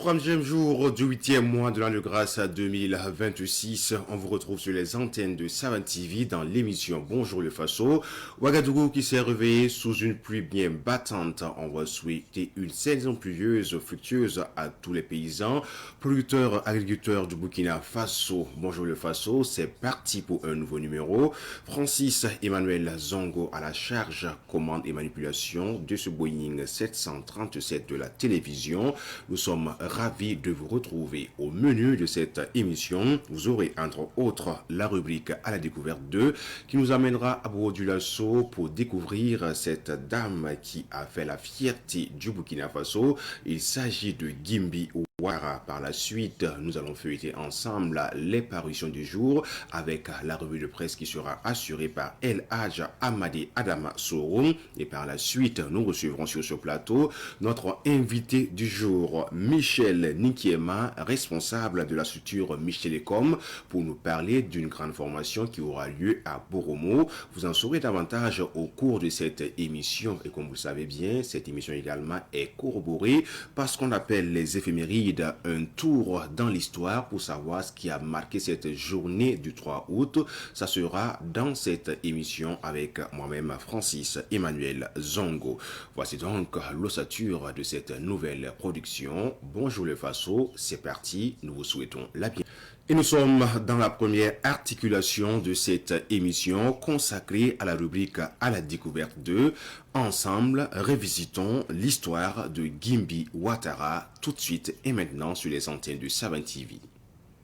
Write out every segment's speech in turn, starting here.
troisième jour du 8e mois de l'an de grâce 2026. On vous retrouve sur les antennes de Savan TV dans l'émission Bonjour le Faso. Ouagadougou qui s'est réveillé sous une pluie bien battante. On va souhaiter une saison pluvieuse, fructueuse à tous les paysans, producteurs, agriculteurs du Burkina Faso. Bonjour le Faso, c'est parti pour un nouveau numéro. Francis Emmanuel Zongo à la charge, commande et manipulation de ce Boeing 737 de la télévision. Nous sommes ravis de vous retrouver au menu de cette émission. Vous aurez entre autres la rubrique à la découverte 2 qui nous amènera à Bobo-Dioulasso pour découvrir cette dame qui a fait la fierté du Burkina Faso. Il s'agit de Gimbi Ouattara. Par la suite, nous allons feuilleter ensemble les parutions du jour avec la revue de presse qui sera assurée par El Hadj Amadi Adama Soro. Et par la suite, nous recevrons sur ce plateau notre invité du jour, Michel Nikiema, responsable de la structure Michelecom, pour nous parler d'une grande formation qui aura lieu à Boromo. Vous en saurez davantage au cours de cette émission. Et comme vous le savez bien, cette émission également est corroborée par ce qu'on appelle les éphémérides, un tour dans l'histoire pour savoir ce qui a marqué cette journée du 3 août. Ça sera dans cette émission avec moi-même, Francis Emmanuel Zongo. Voici donc l'ossature de cette nouvelle production. Bonjour le Faso, c'est parti, nous vous souhaitons la bienvenue. Et nous sommes dans la première articulation de cette émission consacrée à la rubrique à la découverte 2. Ensemble, révisitons l'histoire de Gimbi Ouattara tout de suite et maintenant sur les antennes de Savan TV.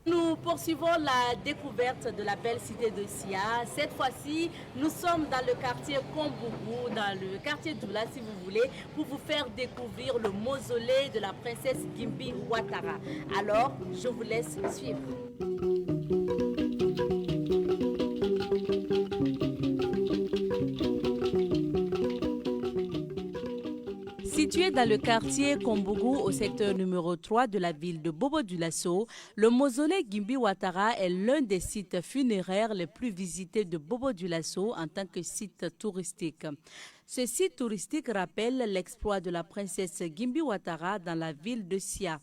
Nous poursuivons la découverte de la belle cité de Sia. Cette fois-ci, nous sommes dans le quartier Kombougou, dans le quartier Doula si vous voulez, pour vous faire découvrir le mausolée de la princesse Gimbi Ouattara. Alors, je vous laisse suivre. Situé dans le quartier Kombougou au secteur numéro 3 de la ville de Bobo-Dioulasso, le mausolée Gimbi Ouattara est l'un des sites funéraires les plus visités de Bobo-Dioulasso en tant que site touristique. Ce site touristique rappelle l'exploit de la princesse Gimbi Ouattara dans la ville de Sia.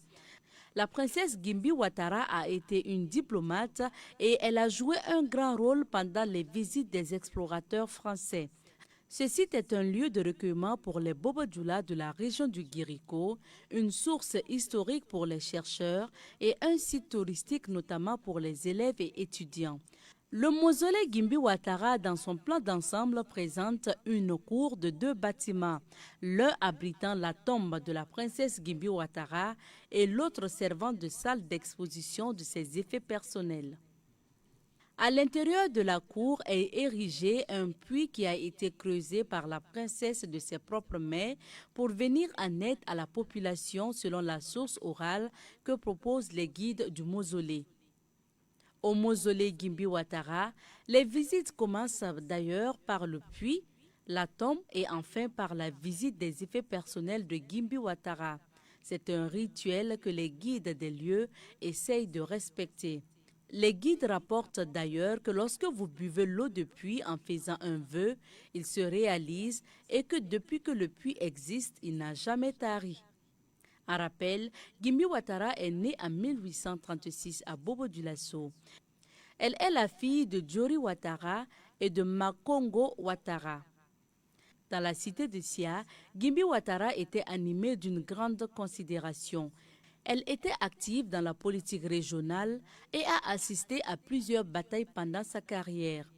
La princesse Gimbi Ouattara a été une diplomate et elle a joué un grand rôle pendant les visites des explorateurs français. Ce site est un lieu de recueillement pour les Bobo-Dioula de la région du Guirico, une source historique pour les chercheurs et un site touristique notamment pour les élèves et étudiants. Le mausolée Gimbi Ouattara, dans son plan d'ensemble, présente une cour de 2 bâtiments, l'un abritant la tombe de la princesse Gimbi Ouattara et l'autre servant de salle d'exposition de ses effets personnels. À l'intérieur de la cour est érigé un puits qui a été creusé par la princesse de ses propres mains pour venir en aide à la population selon la source orale que proposent les guides du mausolée. Au mausolée Gimbi Ouattara, les visites commencent d'ailleurs par le puits, la tombe et enfin par la visite des effets personnels de Gimbi Ouattara. C'est un rituel que les guides des lieux essayent de respecter. Les guides rapportent d'ailleurs que lorsque vous buvez l'eau de puits en faisant un vœu, il se réalise et que depuis que le puits existe, il n'a jamais tari. En rappel, Gimbi Ouattara est née en 1836 à Bobo-Dioulasso. Elle est la fille de Diori Ouattara et de Makongo Ouattara. Dans la cité de Sia, Gimbi Ouattara était animée d'une grande considération. Elle était active dans la politique régionale et a assisté à plusieurs batailles pendant sa carrière.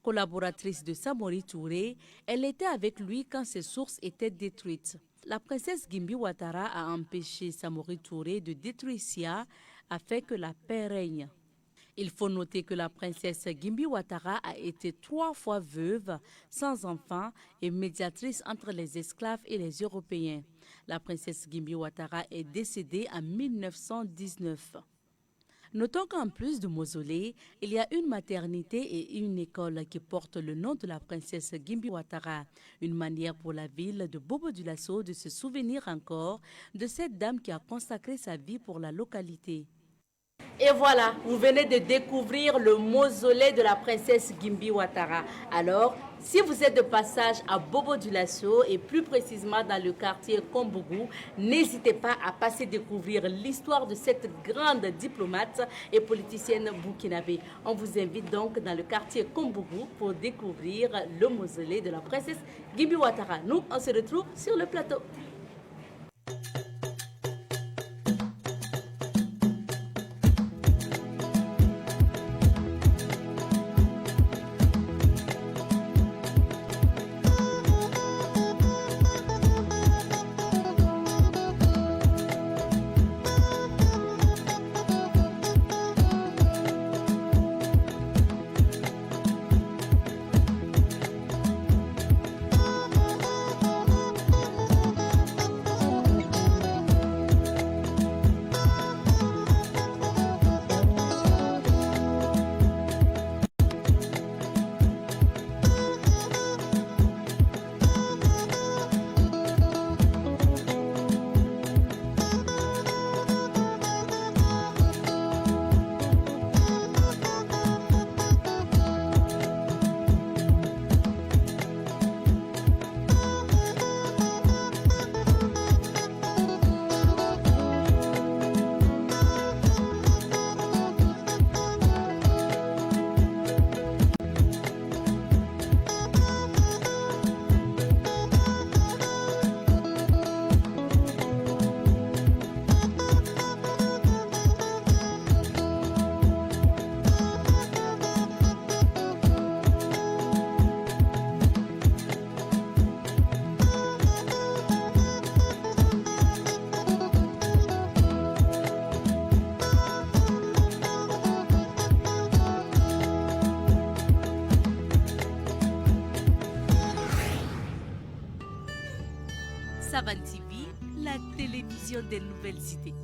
Collaboratrice de Samori Touré, elle était avec lui quand ses sources étaient détruites. La princesse Gimbi Ouattara a empêché Samori Touré de détruire Sia afin que la paix règne. Il faut noter que la princesse Gimbi Ouattara a été 3 fois veuve, sans enfant et médiatrice entre les esclaves et les Européens. La princesse Gimbi Ouattara est décédée en 1919. Notons qu'en plus du mausolée, il y a une maternité et une école qui portent le nom de la princesse Gimbi Ouattara. Une manière pour la ville de Bobo-Dioulasso de se souvenir encore de cette dame qui a consacré sa vie pour la localité. Et voilà, vous venez de découvrir le mausolée de la princesse Gimbi Ouattara. Alors, Si vous êtes de passage à Bobo-Dioulasso et plus précisément dans le quartier Kombougou, n'hésitez pas à passer découvrir l'histoire de cette grande diplomate et politicienne burkinabé. On vous invite donc dans le quartier Kombougou pour découvrir le mausolée de la princesse Gimbi Ouattara. Nous, on se retrouve sur le plateau. Savan TV, la télévision des nouvelles idées.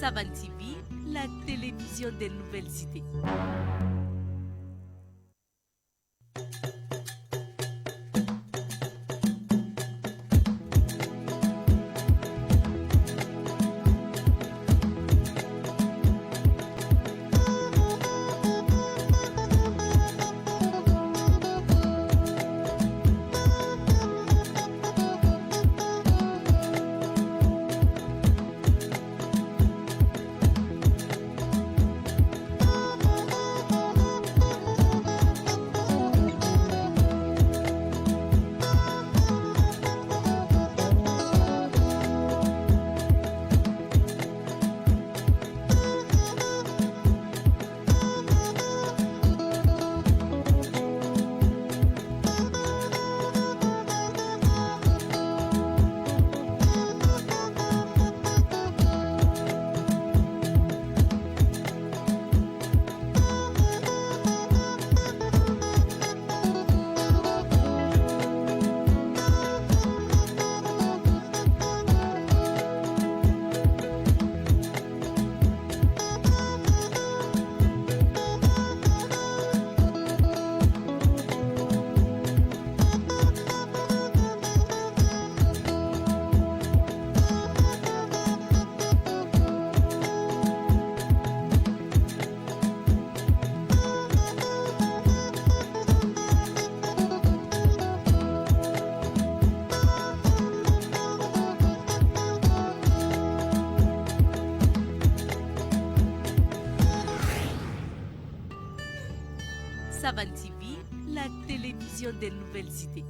Savan TV, la télévision des nouvelles idées. Savan TV, la télévision des nouvelles idées.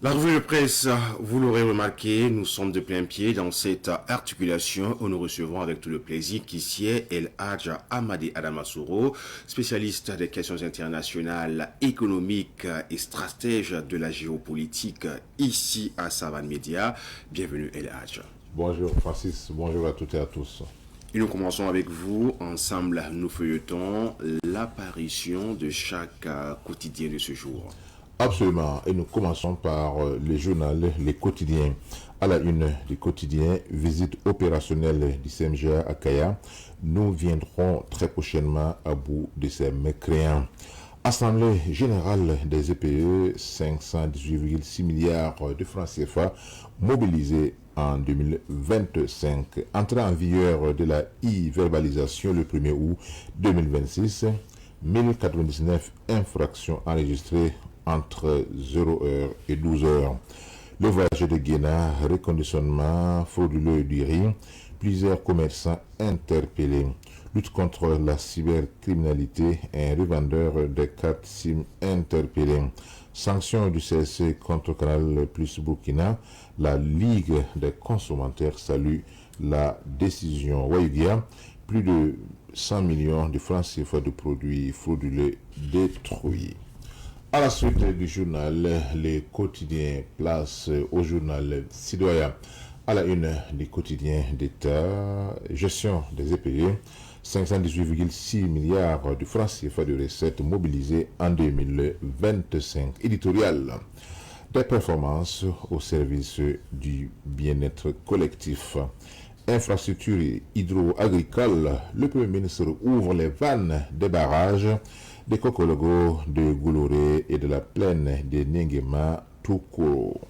La revue de presse, vous l'aurez remarqué, nous sommes de plein pied dans cette articulation où nous recevons avec tout le plaisir Kissier El Hadj Amadi Adamassouro, spécialiste des questions internationales, économiques et stratège de la géopolitique ici à Savan Média. Bienvenue El Hadj. Bonjour Francis, bonjour à toutes et à tous. Et nous commençons avec vous. Ensemble, nous feuilletons l'apparition de chaque quotidien de ce jour. Absolument, et nous commençons par les journaux, les quotidiens. À la une des quotidiens, visite opérationnelle du CMGA à Kaya. Nous viendrons très prochainement à bout de ces mécréants. Assemblée générale des EPE, 518,6 milliards de francs CFA mobilisés en 2025. Entrée en vigueur de la e-verbalisation le 1er août 2026. 1099 infractions enregistrées entre 0h et 12h. L'ouvrage de Guéna, reconditionnement frauduleux du riz, plusieurs commerçants interpellés. Lutte contre la cybercriminalité, un revendeur de cartes SIM interpellé. Sanctions du CSC contre Canal Plus Burkina, la Ligue des consommateurs salue la décision. Waïdia, plus de 100 millions de francs CFA de produits frauduleux détruits. À la suite du journal, les quotidiens place au journal citoyen. À la une des quotidiens d'État, gestion des EPE, 518,6 milliards de francs CFA de recettes mobilisées en 2025. Éditorial, des performances au service du bien-être collectif. Infrastructure hydro-agricole, le Premier ministre ouvre les vannes des barrages des Kokologo, de Gouloré et de la plaine de Ningema Toukoro.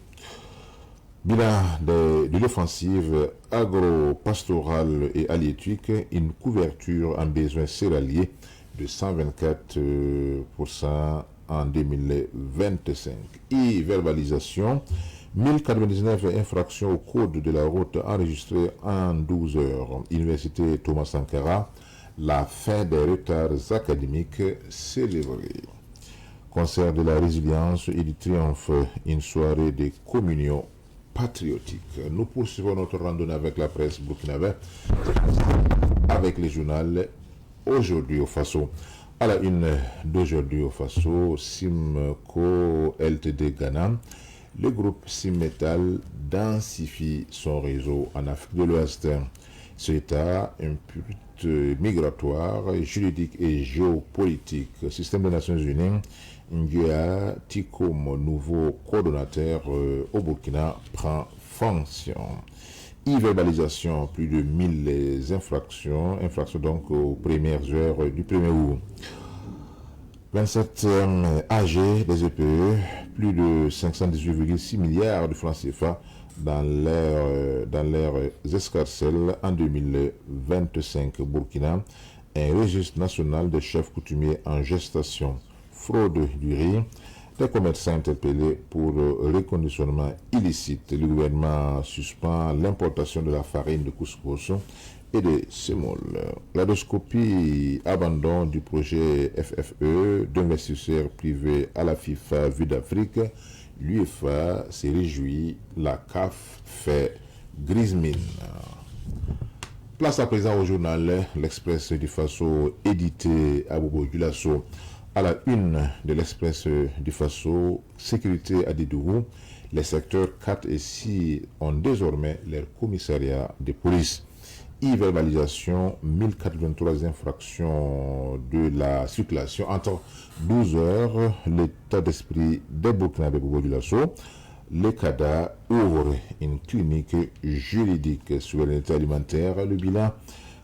Bilan de l'offensive agro-pastorale et halieutique, une couverture en besoins céréaliers de 124% en 2025. Et verbalisation, 1099 infractions au code de la route enregistrées en 12 heures. Université Thomas Sankara, la fin des retards académiques célébrée. Concert de la résilience et du triomphe, une soirée de communion patriotique. Nous poursuivons notre randonnée avec la presse burkinabé, avec les journaux aujourd'hui au Faso. À la une d'aujourd'hui au Faso, Simco Ltd Ghana, le groupe Simmetal densifie son réseau en Afrique de l'Ouest. Cet état impute migratoire, juridique et géopolitique. Système des Nations Unies, Nguyen Tikom, nouveau coordonnateur au Burkina, prend fonction. E-verbalisation, plus de 1000 infractions donc aux premières heures du 1er août. 27 AG des EPE, plus de 518,6 milliards de francs CFA dans leurs escarcelles en 2025. Burkina, un registre national des chefs coutumiers en gestation. Fraude du riz, des commerçants interpellés pour reconditionnement illicite. Le gouvernement suspend l'importation de la farine de couscous et de semoule. L'adoscopie, abandon du projet FFE d'investisseurs privés à la FIFA Vue d'Afrique. L'UEFA s'est réjoui, la CAF fait grise mine. Place à présent au journal L'Express du Faso, édité à Bobo Dioulasso. À la une de l'Express du Faso, sécurité à Didourou, les secteurs 4 et 6 ont désormais leur commissariat de police. E-verbalisation, 1083 infractions de la circulation entre 12 heures, l'état d'esprit des Burkinabés Bobo Dioulasso. Le CADA ouvre une clinique juridique sur l'unité alimentaire. Le bilan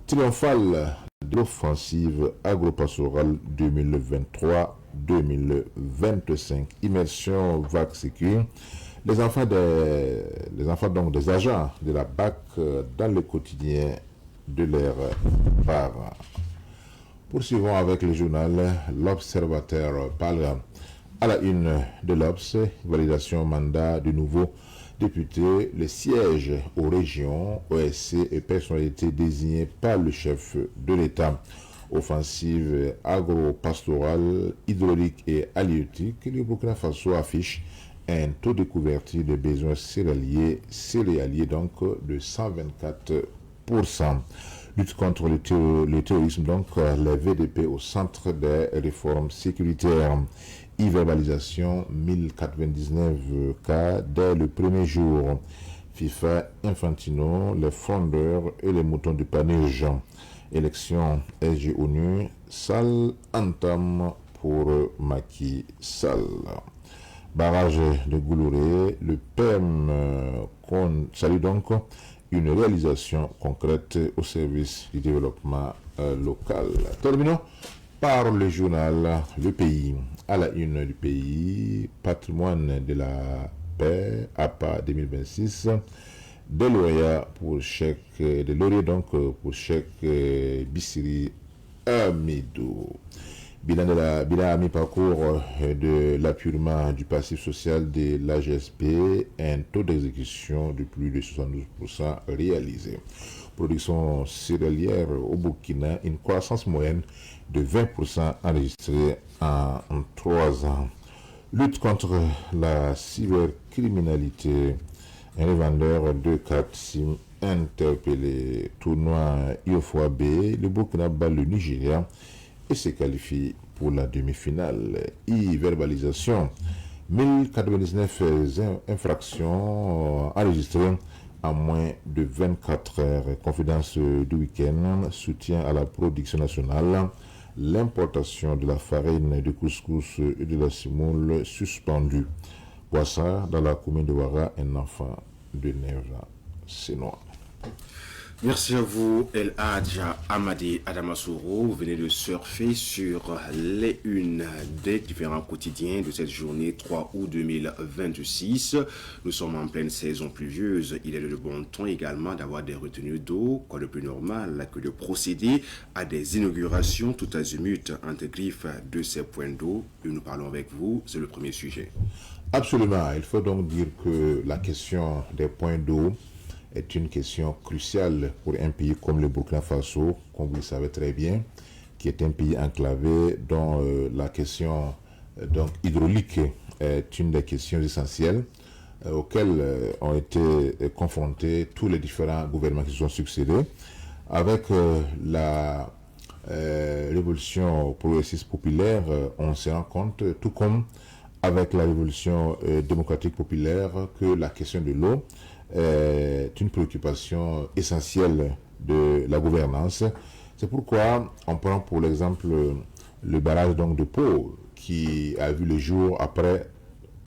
triomphal de l'offensive agropastorale 2023-2025. Immersion vague sécure. Les enfants donc des agents de la BAC dans le quotidien de leurs parents. Poursuivons avec le journal L'Observateur parle. À la une de l'Obs, validation mandat du nouveau député, le siège aux régions, OSC et personnalités désignées par le chef de l'État. Offensive agro-pastorale, hydraulique et halieutique, le Burkina Faso affiche un taux de couverture des besoins céréaliers donc de 124%. Lutte contre le terrorisme, donc les VDP au centre des réformes sécuritaires. E-verbalisation, 1099 cas dès le premier jour. FIFA, Infantino, les fondeurs et les moutons du panier Jean. Élection SG-ONU, Sall entame pour Macky Sall. Barrage de Goulouré, le PM salue donc une réalisation concrète au service du développement local. Terminons par le journal Le Pays. À la une du Pays, patrimoine de la paix, APA 2026, des lauréats pour chèque, pour chèque Bissiri Amidou. Bilan à mi-parcours de l'appurement du passif social de l'AGSP, un taux d'exécution de plus de 72% réalisé. Production céréalière au Burkina, une croissance moyenne de 20% enregistrée en 3 ans. Lutte contre la cybercriminalité, un revendeur de cartes SIM interpellé. Tournoi IOFOA B, le Burkina bat le Nigeria et se qualifie pour la demi-finale. E-verbalisation, 1099 infractions enregistrées en moins de 24 heures. Confidence du week-end, soutien à la production nationale, l'importation de la farine de couscous et de la semoule suspendue. Boissa, dans la commune de Ouara, un enfant de 9 ans. C'est noir. Merci à vous, El Hadja Amadi Adamassouro. Vous venez de surfer sur les unes des différents quotidiens de cette journée 3 août 2026. Nous sommes en pleine saison pluvieuse. Il est de bon ton également d'avoir des retenues d'eau, quoi de plus normal que de procéder à des inaugurations tout azimut entre griffes de ces points d'eau. Et nous parlons avec vous, c'est le premier sujet. Absolument. Il faut donc dire que la question des points d'eau est une question cruciale pour un pays comme le Burkina Faso, comme vous le savez très bien, qui est un pays enclavé dont la question hydraulique est une des questions essentielles auxquelles ont été confrontés tous les différents gouvernements qui se sont succédés. Avec la révolution progressiste populaire, on se rend compte, tout comme avec la révolution démocratique populaire, que la question de l'eau est une préoccupation essentielle de la gouvernance. C'est pourquoi on prend pour l'exemple le barrage de Pau qui a vu le jour après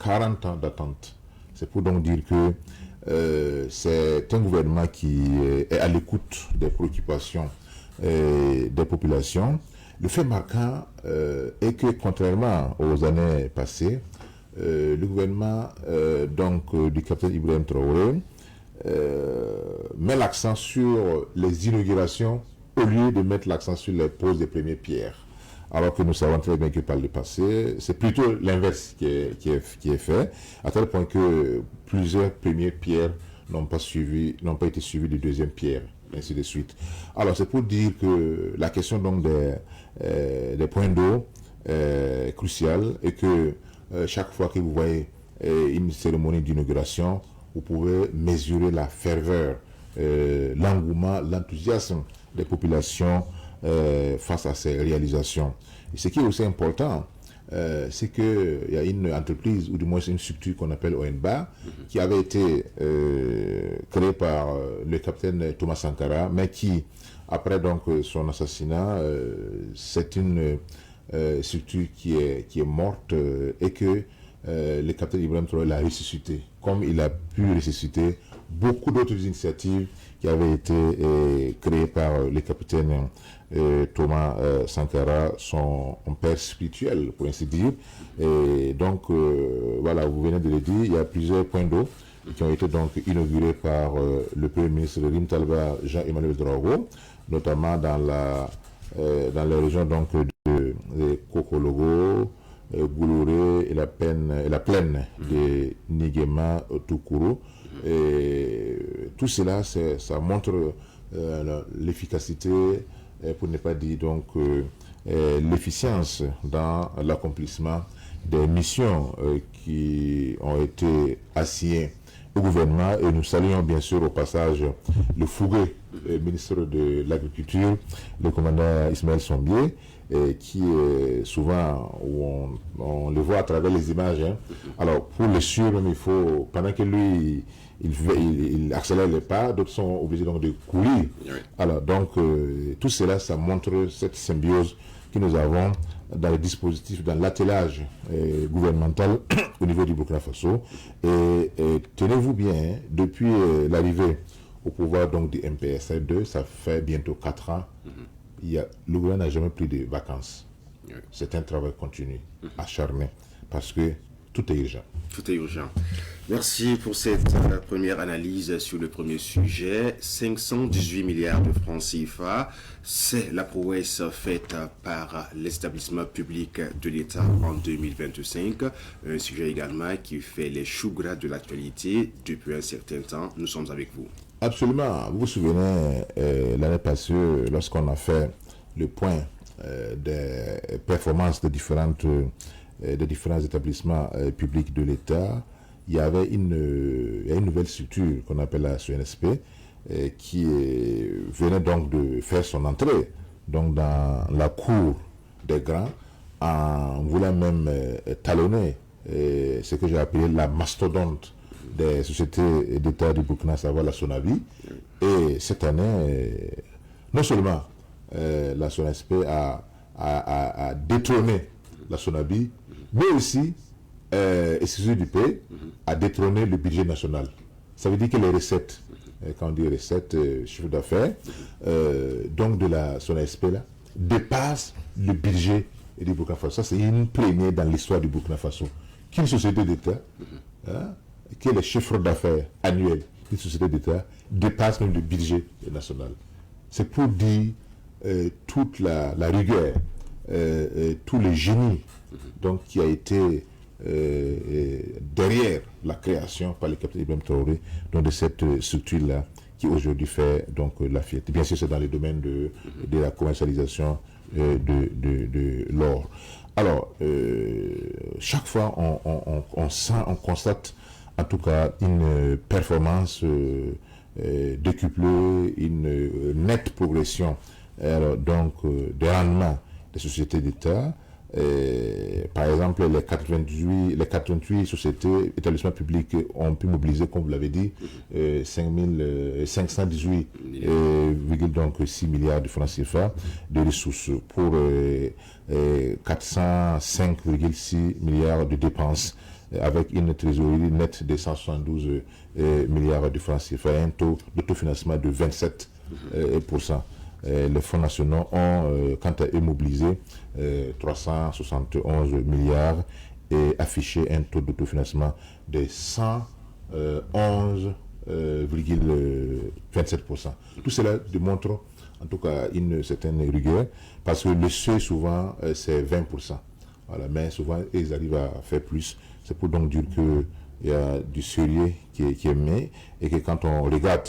40 ans d'attente. C'est pour donc dire que c'est un gouvernement qui est à l'écoute des préoccupations des populations. Le fait marquant est que contrairement aux années passées, le gouvernement du capitaine Ibrahim Traoré met l'accent sur les inaugurations au lieu de mettre l'accent sur les poses des premières pierres. Alors que nous savons très bien que par le passé, c'est plutôt l'inverse qui est fait, à tel point que plusieurs premières pierres n'ont pas été suivies de deuxième pierre, ainsi de suite. Alors c'est pour dire que la question donc des points d'eau est cruciale et que chaque fois que vous voyez une cérémonie d'inauguration, vous pouvez mesurer la ferveur, l'engouement, l'enthousiasme des populations face à ces réalisations. Et ce qui est aussi important, c'est qu'il y a une entreprise, ou du moins une structure qu'on appelle ONBA, qui avait été créée par le capitaine Thomas Sankara, mais qui, après donc son assassinat, c'est une structure qui est morte et que le capitaine Ibrahim Traoré l'a ressuscité, comme il a pu ressusciter beaucoup d'autres initiatives qui avaient été créées par le capitaine Thomas Sankara, son père spirituel, pour ainsi dire. Et donc, voilà, vous venez de le dire, il y a plusieurs points d'eau qui ont été donc inaugurés par le Premier ministre Rim Talba Jean-Emmanuel Drago, notamment dans les régions donc, de Kokologo, Goulouré et la plaine de Nigema Tukuru. Et tout cela, ça montre l'efficacité, pour ne pas dire donc l'efficience dans l'accomplissement des missions qui ont été assignées au gouvernement. Et nous saluons bien sûr au passage le fougueux ministre de l'Agriculture, le commandant Ismaël Sombier, qui est souvent, où on le voit à travers les images. Alors pour le suivre, il faut, pendant que lui il accélère les pas, d'autres sont obligés donc de courir. Oui. Alors donc tout cela, ça montre cette symbiose que nous avons dans le dispositif, dans l'attelage gouvernemental au niveau du Burkina Faso. Et tenez-vous bien, depuis l'arrivée au pouvoir donc du MPSR2, ça fait bientôt 4 ans, le gouvernement n'a jamais pris de vacances. Oui. C'est un travail continu, acharné, parce que tout est urgent. Tout est urgent. Merci pour cette première analyse sur le premier sujet. 518 milliards de francs CFA, c'est la prouesse faite par l'établissement public de l'État en 2025. Un sujet également qui fait les choux gras de l'actualité depuis un certain temps. Nous sommes avec vous. Absolument. Vous vous souvenez, l'année passée, lorsqu'on a fait le point des performances de différents établissements publics de l'État, il y avait une nouvelle structure qu'on appelle la CNSP qui venait donc de faire son entrée donc dans la cour des grands en voulant même talonner ce que j'ai appelé la mastodonte des sociétés d'État du Burkina, à savoir la SONAVI. Et cette année, non seulement la SONASP a détrôné la SONAVI, mais aussi SSUDP a détrôné le budget national. Ça veut dire que les recettes, quand on dit recettes, chiffre d'affaires, donc de la SONASP là, dépassent le budget du Burkina Faso. Ça, c'est une première dans l'histoire du Burkina Faso. Qu'une société d'État, que les chiffres d'affaires annuels d'une société d'État dépassent même le budget national. C'est pour dire toute la rigueur, tout le génie donc, qui a été derrière la création par le capitaine Ibrahim Traoré de cette structure-là qui aujourd'hui fait donc la fierté. Bien sûr, c'est dans le domaine de la commercialisation de l'or. Alors, chaque fois, on constate en tout cas une performance décuplée, une nette progression donc des rendements des sociétés d'État. Par exemple, les 88 sociétés, établissements publics ont pu mobiliser, comme vous l'avez dit, 518,6 milliards de francs CFA de ressources pour 405,6 milliards de dépenses, avec une trésorerie nette de 172 milliards de francs CFA et un taux d'autofinancement de 27%. Les fonds nationaux ont, quant à eux, mobilisé 371 milliards et affiché un taux d'autofinancement de 111,27%. Tout cela démontre en tout cas une certaine rigueur, parce que le seuil souvent c'est 20%. Voilà, mais souvent ils arrivent à faire plus. C'est pour donc dire qu'il y a du sérieux qui est mis, et que quand on regarde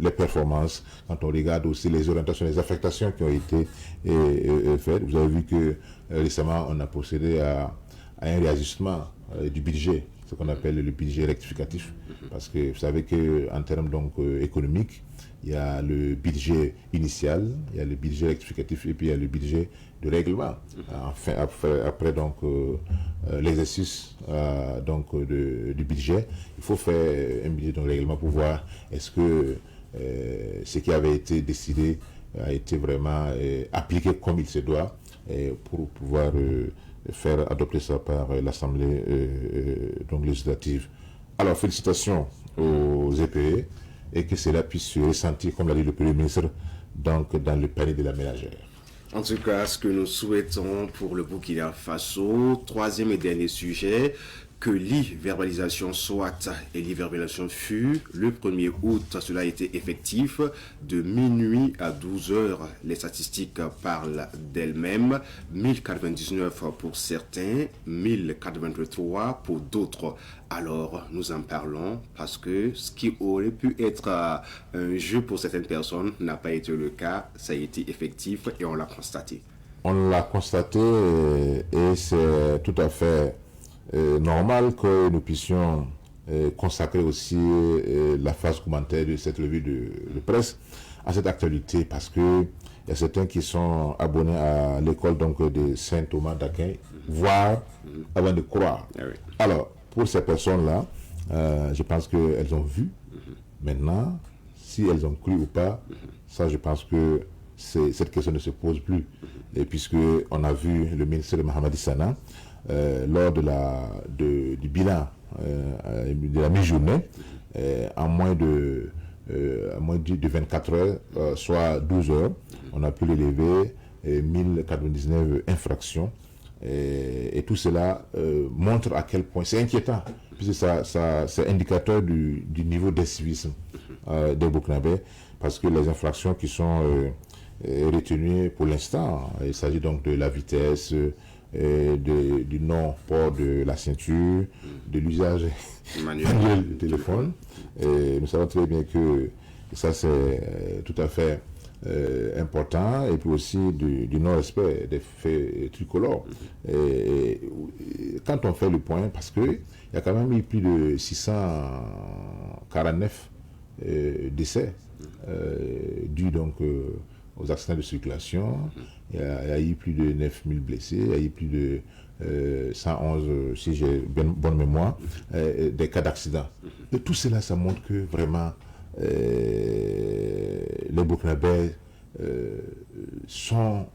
les performances, quand on regarde aussi les orientations, les affectations qui ont été faites, vous avez vu que récemment on a procédé à à un réajustement du budget, ce qu'on appelle le budget rectificatif. Parce que vous savez qu'en termes donc, économiques, il y a le budget initial, il y a le budget rectificatif et puis il y a le budget de règlement. Enfin, après donc l'exercice du budget, il faut faire un budget de règlement pour voir est-ce que ce qui avait été décidé a été vraiment appliqué comme il se doit pour pouvoir faire adopter ça par l'Assemblée donc législative. Alors félicitations aux EPE et que cela puisse se ressentir, comme l'a dit le Premier ministre, donc dans le panier de la ménagère. En tout cas, ce que nous souhaitons pour le Burkina Faso, troisième et dernier sujet, que l'e-verbalisation soit et l'e-verbalisation fut. Le 1er août, cela a été effectif de minuit à 12 heures. Les statistiques parlent d'elles-mêmes. 1099 pour certains, 1083 pour d'autres. Alors, nous en parlons parce que ce qui aurait pu être un jeu pour certaines personnes n'a pas été le cas. Ça a été effectif et on l'a constaté. On l'a constaté et c'est tout à fait normal que nous puissions consacrer aussi la phase commentaire de cette revue de presse à cette actualité parce que il y a certains qui sont abonnés à l'école donc de Saint Thomas d'Aquin, voire avant de croire. Ah oui. Alors, pour ces personnes-là, je pense qu'elles ont vu. Maintenant, si elles ont cru ou pas, ça je pense que cette question ne se pose plus. Et puisque on a vu le ministre de Mahamadi Sana lors du bilan de la mi-journée, en moins de 24 heures, soit 12 heures, on a pu relever 1099 infractions. Et tout cela montre à quel point c'est inquiétant, puisque c'est indicateur du niveau d'incivisme des Burkinabés, parce que les infractions qui sont retenues pour l'instant, il s'agit donc de la vitesse, du non-port de la ceinture, de l'usage manuel du téléphone. Et nous savons très bien que ça c'est tout à fait important, et puis aussi du non-respect des faits tricolores. Et quand on fait le point, parce qu'il y a quand même eu plus de 649 décès dus donc aux accidents de circulation, il y a eu plus de 9000 blessés, il y a eu plus de 111, si j'ai bonne mémoire, des cas d'accident. Et tout cela, ça montre que vraiment les Burkinabés ont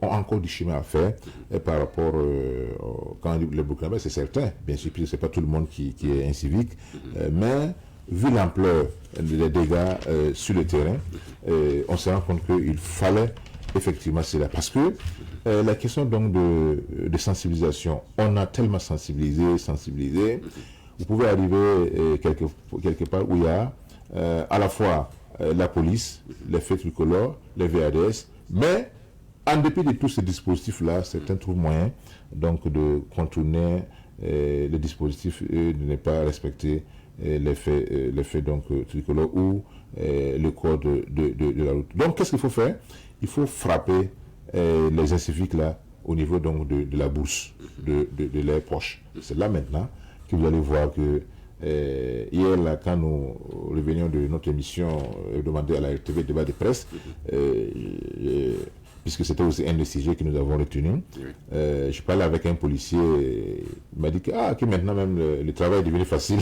encore du chemin à faire par rapport quand on dit les Burkinabés, c'est certain, bien sûr, c'est pas tout le monde qui est incivique, mais vu l'ampleur des dégâts sur le terrain, on se rend compte qu'il fallait effectivement cela. Parce que la question donc de sensibilisation, on a tellement sensibilisé, vous pouvez arriver quelque part où il y a à la fois la police, les faits tricolores, les VADS, mais en dépit de tous ces dispositifs-là, certains trouvent moyen donc de contourner les dispositifs et de ne pas respecter les faits donc tricolores ou le code de la route. Donc qu'est-ce qu'il faut faire? Il faut frapper les inciviques là au niveau donc de la bourse, de leurs poches. C'est là maintenant que vous allez voir que hier là, quand nous revenions de notre émission demandée à la RTV débat de presse, puisque c'était aussi un des sujets que nous avons retenu. Je parlais avec un policier, il m'a dit que maintenant même le travail est devenu facile.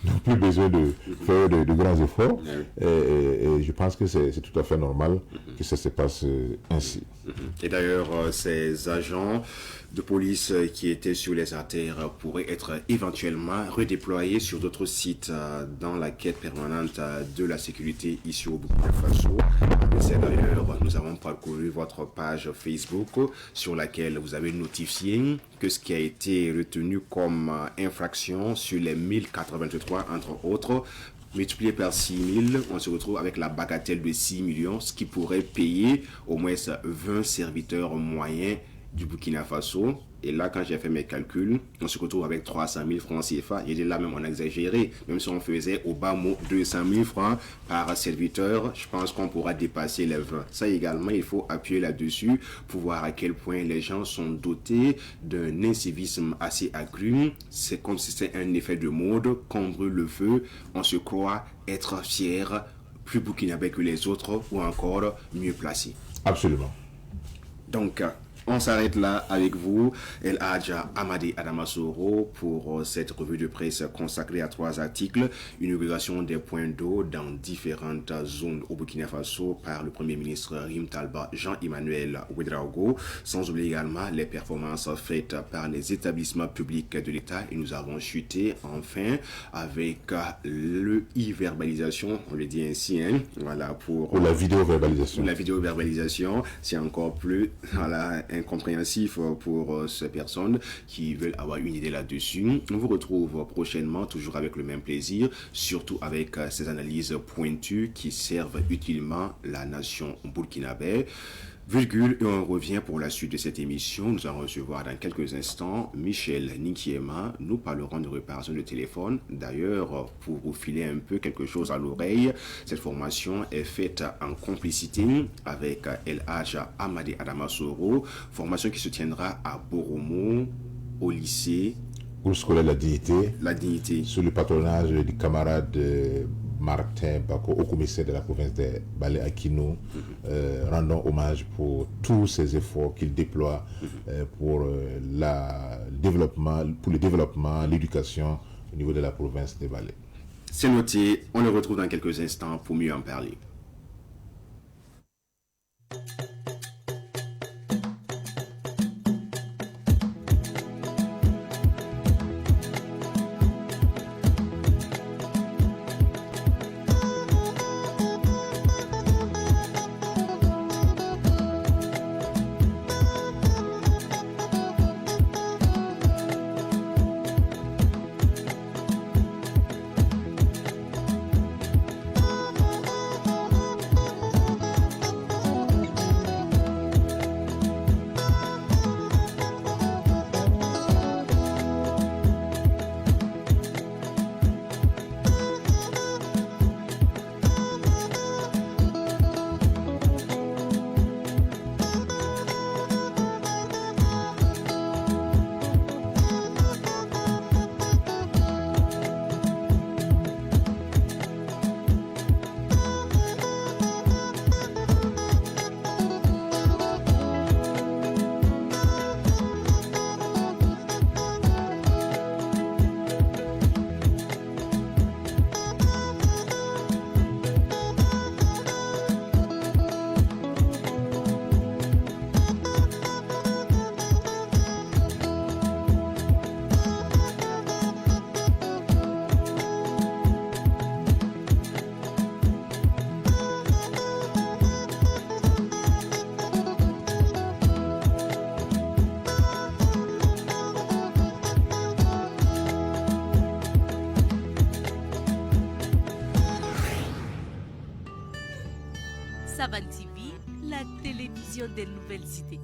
Donc plus besoin de faire de grands efforts. Et je pense que c'est tout à fait normal que ça se passe ainsi. Et d'ailleurs, ces agents de police qui étaient sur les artères pourraient être éventuellement redéployés sur d'autres sites dans la quête permanente de la sécurité ici au Burkina Faso. C'est d'ailleurs, nous avons parcouru votre page Facebook sur laquelle vous avez notifié que ce qui a été retenu comme infraction sur les 1083 entre autres, multiplié par 6000, on se retrouve avec la bagatelle de 6 millions, ce qui pourrait payer au moins 20 serviteurs moyens du Burkina Faso. Et là, quand j'ai fait mes calculs, on se retrouve avec 300 000 francs CFA. Et là même, on a exagéré. Même si on faisait au bas mot 200 000 francs par serviteur, je pense qu'on pourra dépasser les 20. Ça également, il faut appuyer là-dessus pour voir à quel point les gens sont dotés d'un incivisme assez accru. C'est comme si c'était un effet de mode. Quand on brûle le feu, on se croit être fier, plus burkinabé que les autres ou encore mieux placé. Absolument. Donc, on s'arrête là avec vous, El Hadja Amadi Adamasoro, pour cette revue de presse consacrée à 3 articles. Inauguration des points d'eau dans différentes zones au Burkina Faso par le Premier ministre Rim Talba Jean-Emmanuel Ouedraogo. Sans oublier également les performances faites par les établissements publics de l'État. Et nous avons chuté enfin avec le e-verbalisation, on le dit ainsi, hein, voilà, pour la vidéo-verbalisation. La vidéo-verbalisation, c'est encore plus incompréhensif pour ces personnes qui veulent avoir une idée là-dessus. On vous retrouve prochainement, toujours avec le même plaisir, surtout avec ces analyses pointues qui servent utilement la nation burkinabé. Virgule, et on revient pour la suite de cette émission. Nous allons recevoir dans quelques instants Michel Ninkiema. Nous parlerons de réparation de téléphone. D'ailleurs, pour vous filer un peu quelque chose à l'oreille, cette formation est faite en complicité avec El Hadja Amadi Adamasoro. Formation qui se tiendra à Boromo, au lycée. Groupe scolaire La Dignité. La Dignité. Sous le patronage du camarade Martin Bako, au commissaire de la province de Balé Akino, rendons hommage pour tous ces efforts qu'il déploie pour le développement, l'éducation au niveau de la province de Balé. C'est noté, on le retrouve dans quelques instants pour mieux en parler. Savan TV, la télévision des nouvelles cités.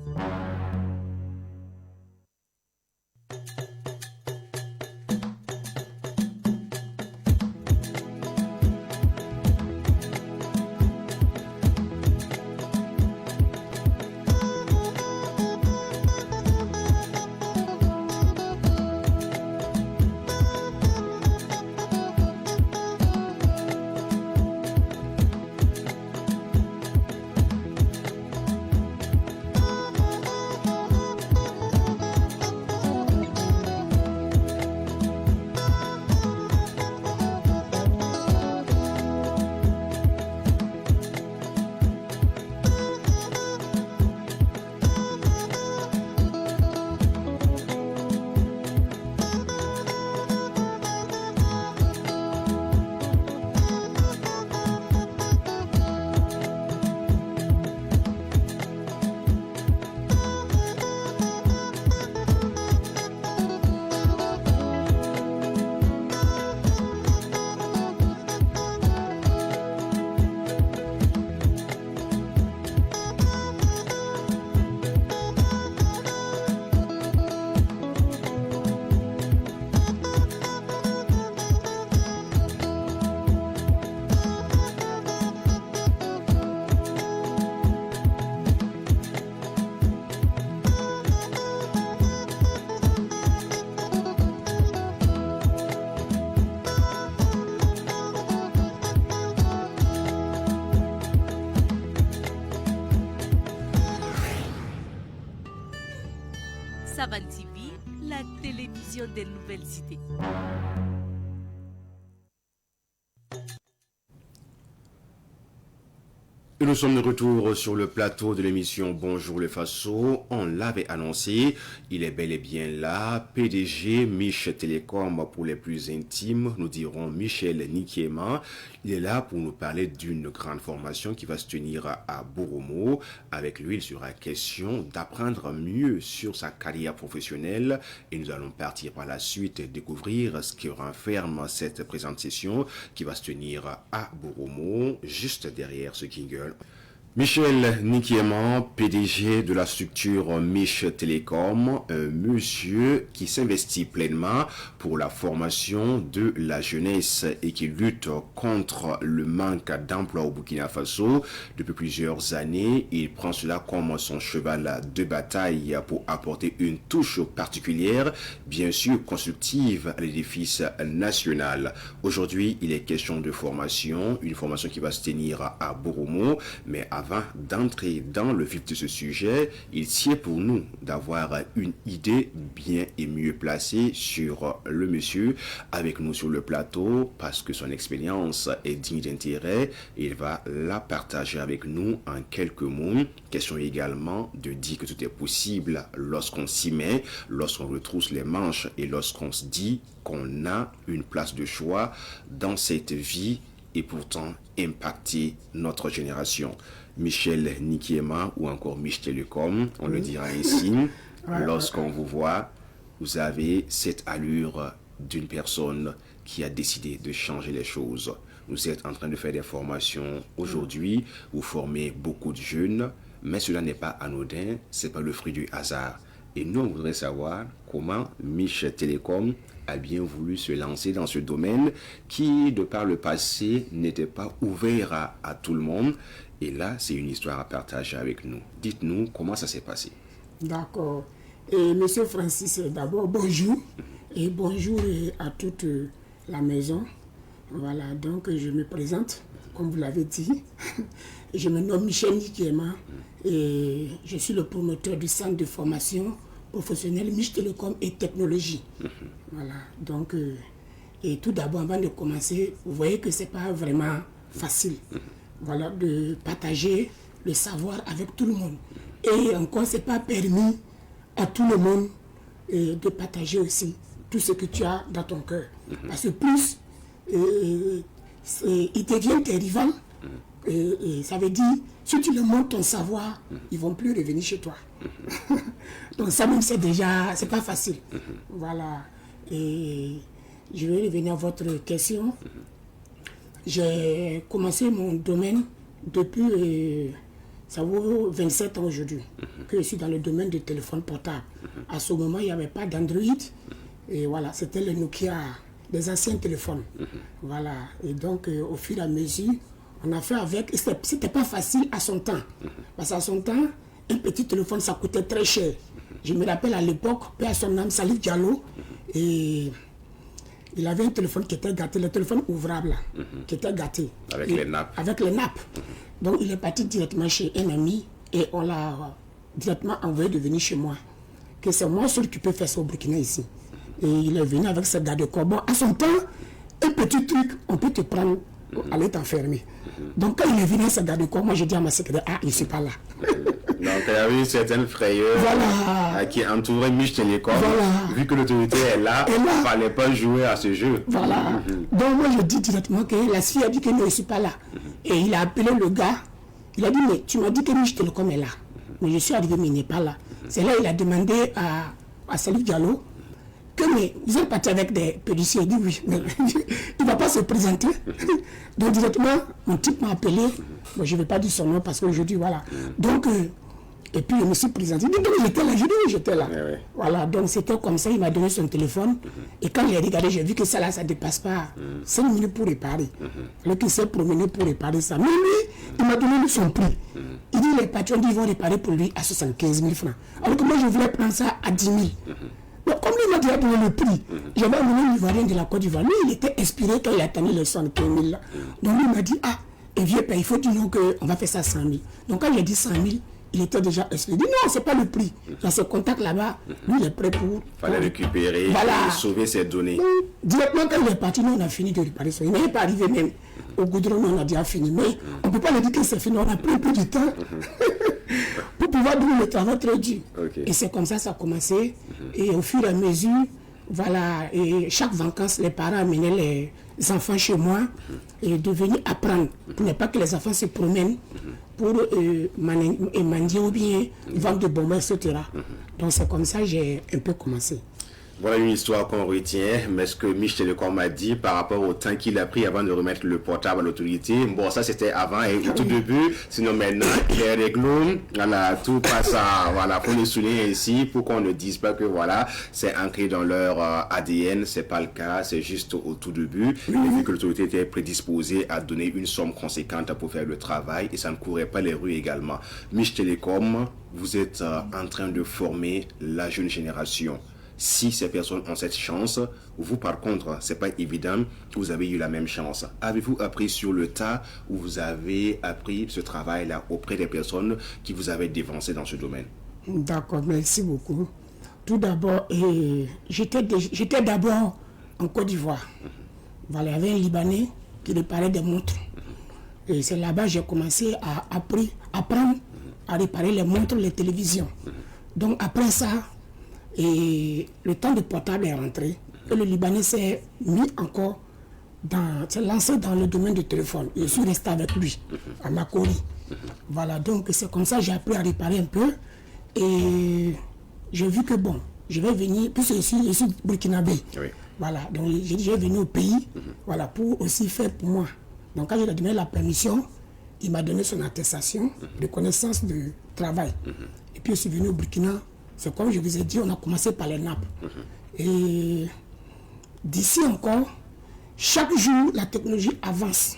Savan TV, la télévision des nouvelles idées. Et nous sommes de retour sur le plateau de l'émission Bonjour le Faso. On l'avait annoncé, il est bel et bien là. PDG Mich Télécom pour les plus intimes, nous dirons Michel Nikiema. Il est là pour nous parler d'une grande formation qui va se tenir à Boromo. Avec lui, il sera question d'apprendre mieux sur sa carrière professionnelle. Et nous allons partir par la suite découvrir ce qui renferme cette présente session qui va se tenir à Boromo, juste derrière ce jingle. Michel Nikiema, PDG de la structure Mich Télécom, un monsieur qui s'investit pleinement pour la formation de la jeunesse et qui lutte contre le manque d'emploi au Burkina Faso. Depuis plusieurs années, il prend cela comme son cheval de bataille pour apporter une touche particulière, bien sûr constructive, à l'édifice national. Aujourd'hui, il est question de formation, une formation qui va se tenir à Boromo, mais avant d'entrer dans le vif de ce sujet, il tient pour nous d'avoir une idée bien et mieux placée sur le monsieur avec nous sur le plateau parce que son expérience est digne d'intérêt. Il va la partager avec nous en quelques mots. Question également de dire que tout est possible lorsqu'on s'y met, lorsqu'on retrousse les manches et lorsqu'on se dit qu'on a une place de choix dans cette vie et pourtant impacter notre génération. Michel Nikiema ou encore Mich Télécom, on le dira ainsi, lorsqu'on vous voit, vous avez cette allure d'une personne qui a décidé de changer les choses. Vous êtes en train de faire des formations aujourd'hui, vous formez beaucoup de jeunes, mais cela n'est pas anodin, c'est pas le fruit du hasard. Et nous, on voudrait savoir comment Mich Télécom a bien voulu se lancer dans ce domaine qui, de par le passé, n'était pas ouvert à tout le monde. Et là, c'est une histoire à partager avec nous. Dites-nous comment ça s'est passé. D'accord. Et Monsieur Francis, d'abord, bonjour. Et bonjour à toute la maison. Voilà, donc je me présente, comme vous l'avez dit. Je me nomme Michel Nikiema et je suis le promoteur du centre de formation professionnelle Mich Télécom et Technologie. Voilà, donc, et tout d'abord, avant de commencer, vous voyez que ce n'est pas vraiment facile. Voilà, de partager le savoir avec tout le monde. Et encore, ce n'est pas permis à tout le monde de partager aussi tout ce que tu as dans ton cœur. Parce que plus ils deviennent tes rivaux, et ça veut dire, si tu leur montres ton savoir, ils ne vont plus revenir chez toi. Donc ça même, c'est déjà, c'est pas facile. Voilà. Et je vais revenir à votre question. J'ai commencé mon domaine depuis, ça vaut 27 ans aujourd'hui, que je suis dans le domaine du téléphone portable. À ce moment, il n'y avait pas d'Android. Et voilà, c'était le Nokia, des anciens téléphones. Voilà. Et donc, au fur et à mesure, on a fait avec. C'était pas facile à son temps. Parce qu'à son temps, un petit téléphone, ça coûtait très cher. Je me rappelle à l'époque, paix à son âme, Salif Diallo, et il avait un téléphone qui était gâté, le téléphone ouvrable, là, qui était gâté. Avec les nappes. Avec les nappes. Donc il est parti directement chez un ami et on l'a directement envoyé de venir chez moi. Que c'est moi seul qui peux faire ça au Burkina ici. Et il est venu avec ce garde-corps. Bon, à son temps, un petit truc, on peut te prendre, aller t'enfermer. Donc quand il est venu à ce garde-corps, moi je dis à ma secrétaire, ah, il ne suis pas là. Donc il y avait une certaine frayeur qui entourait Mich Télécom. Vu que l'autorité est là, il ne fallait pas jouer à ce jeu. Voilà. Donc moi je dis directement que la fille a dit que non, je ne suis pas là. Et il a appelé le gars. Il a dit, mais tu m'as dit que Mich Télécom est là. Mais je suis arrivé, mais il n'est pas là. C'est là qu'il a demandé à Salif Diallo que mais vous êtes parti avec des policiers. Il dit oui, mais il ne va pas se présenter. Donc directement, mon type m'a appelé. Bon, je ne vais pas dire son nom parce qu'aujourd'hui, voilà. Donc, et puis je me suis présenté. Il dit que j'étais là. Je dis oui, j'étais là. Oui. Voilà, donc c'était comme ça. Il m'a donné son téléphone. Et quand il a regardé, j'ai vu que ça là, ça ne dépasse pas 5 minutes pour réparer. Alors qu'il s'est promené pour réparer ça. Mais lui, il m'a donné son prix. Il dit les patrons ils vont réparer pour lui à 75 000 francs. Alors que moi, je voulais prendre ça à 10 000. Donc, comme lui m'a déjà donné le prix, j'avais amené l'Ivoirien de la Côte d'Ivoire. Lui, il était inspiré quand il a tenu les 75 000 là. Donc, lui m'a dit, ah, et vieux père, il faut dire non qu'on va faire ça à 100 000. Donc, quand j'ai dit 100 000, il était déjà expliqué. Il dit non, c'est pas le prix. Il y a ce contact là-bas. Lui, il est prêt pour. Fallait récupérer Voilà. et sauver ses données. Donc, directement, quand il est parti, nous, on a fini de réparer ça. Il n'est pas arrivé même au goudron, on a déjà fini. Mais on ne peut pas lui dire que c'est fini. On a pris un peu de temps pour pouvoir donner le travail très dur. Okay. Et c'est comme ça a commencé. Et au fur et à mesure, voilà, et chaque vacances, les parents amenaient les enfants chez moi et de venir apprendre. Pour ne pas que les enfants se promènent pour mendier ou bien vendre de bonbons, etc. Donc c'est comme ça que j'ai un peu commencé. Voilà une histoire qu'on retient, mais ce que Mich Telecom a dit par rapport au temps qu'il a pris avant de remettre le portable à l'autorité, bon ça c'était avant et au tout début, sinon maintenant les règles, voilà, tout passe à, voilà, faut le souligner ici pour qu'on ne dise pas que voilà, c'est ancré dans leur ADN, c'est pas le cas, c'est juste au tout début, et vu que l'autorité était prédisposée à donner une somme conséquente pour faire le travail et ça ne courait pas les rues également. Mich Telecom, vous êtes en train de former la jeune génération. Si ces personnes ont cette chance, vous par contre, c'est pas évident que vous avez eu la même chance. Avez-vous appris sur le tas ou vous avez appris ce travail-là auprès des personnes qui vous avaient dévancé dans ce domaine? D'accord, merci beaucoup. Tout d'abord, j'étais d'abord en Côte d'Ivoire. Voilà, il y avait un Libanais qui réparait des montres. Et c'est là-bas que j'ai commencé à apprendre à réparer les montres, les télévisions. Donc après ça, et le temps de portable est rentré et le Libanais s'est lancé dans le domaine du téléphone. Je suis resté avec lui à Makori. Voilà, donc c'est comme ça que j'ai appris à réparer un peu et j'ai vu que bon, je vais venir, puisque je suis burkinabé. Oui. Voilà, donc j'ai dit je vais venir au pays, voilà, pour aussi faire pour moi. Donc quand je lui ai donné la permission, il m'a donné son attestation de connaissance de travail. Et puis je suis venu au Burkina. C'est comme je vous ai dit, on a commencé par les nappes. Et d'ici encore, chaque jour, la technologie avance.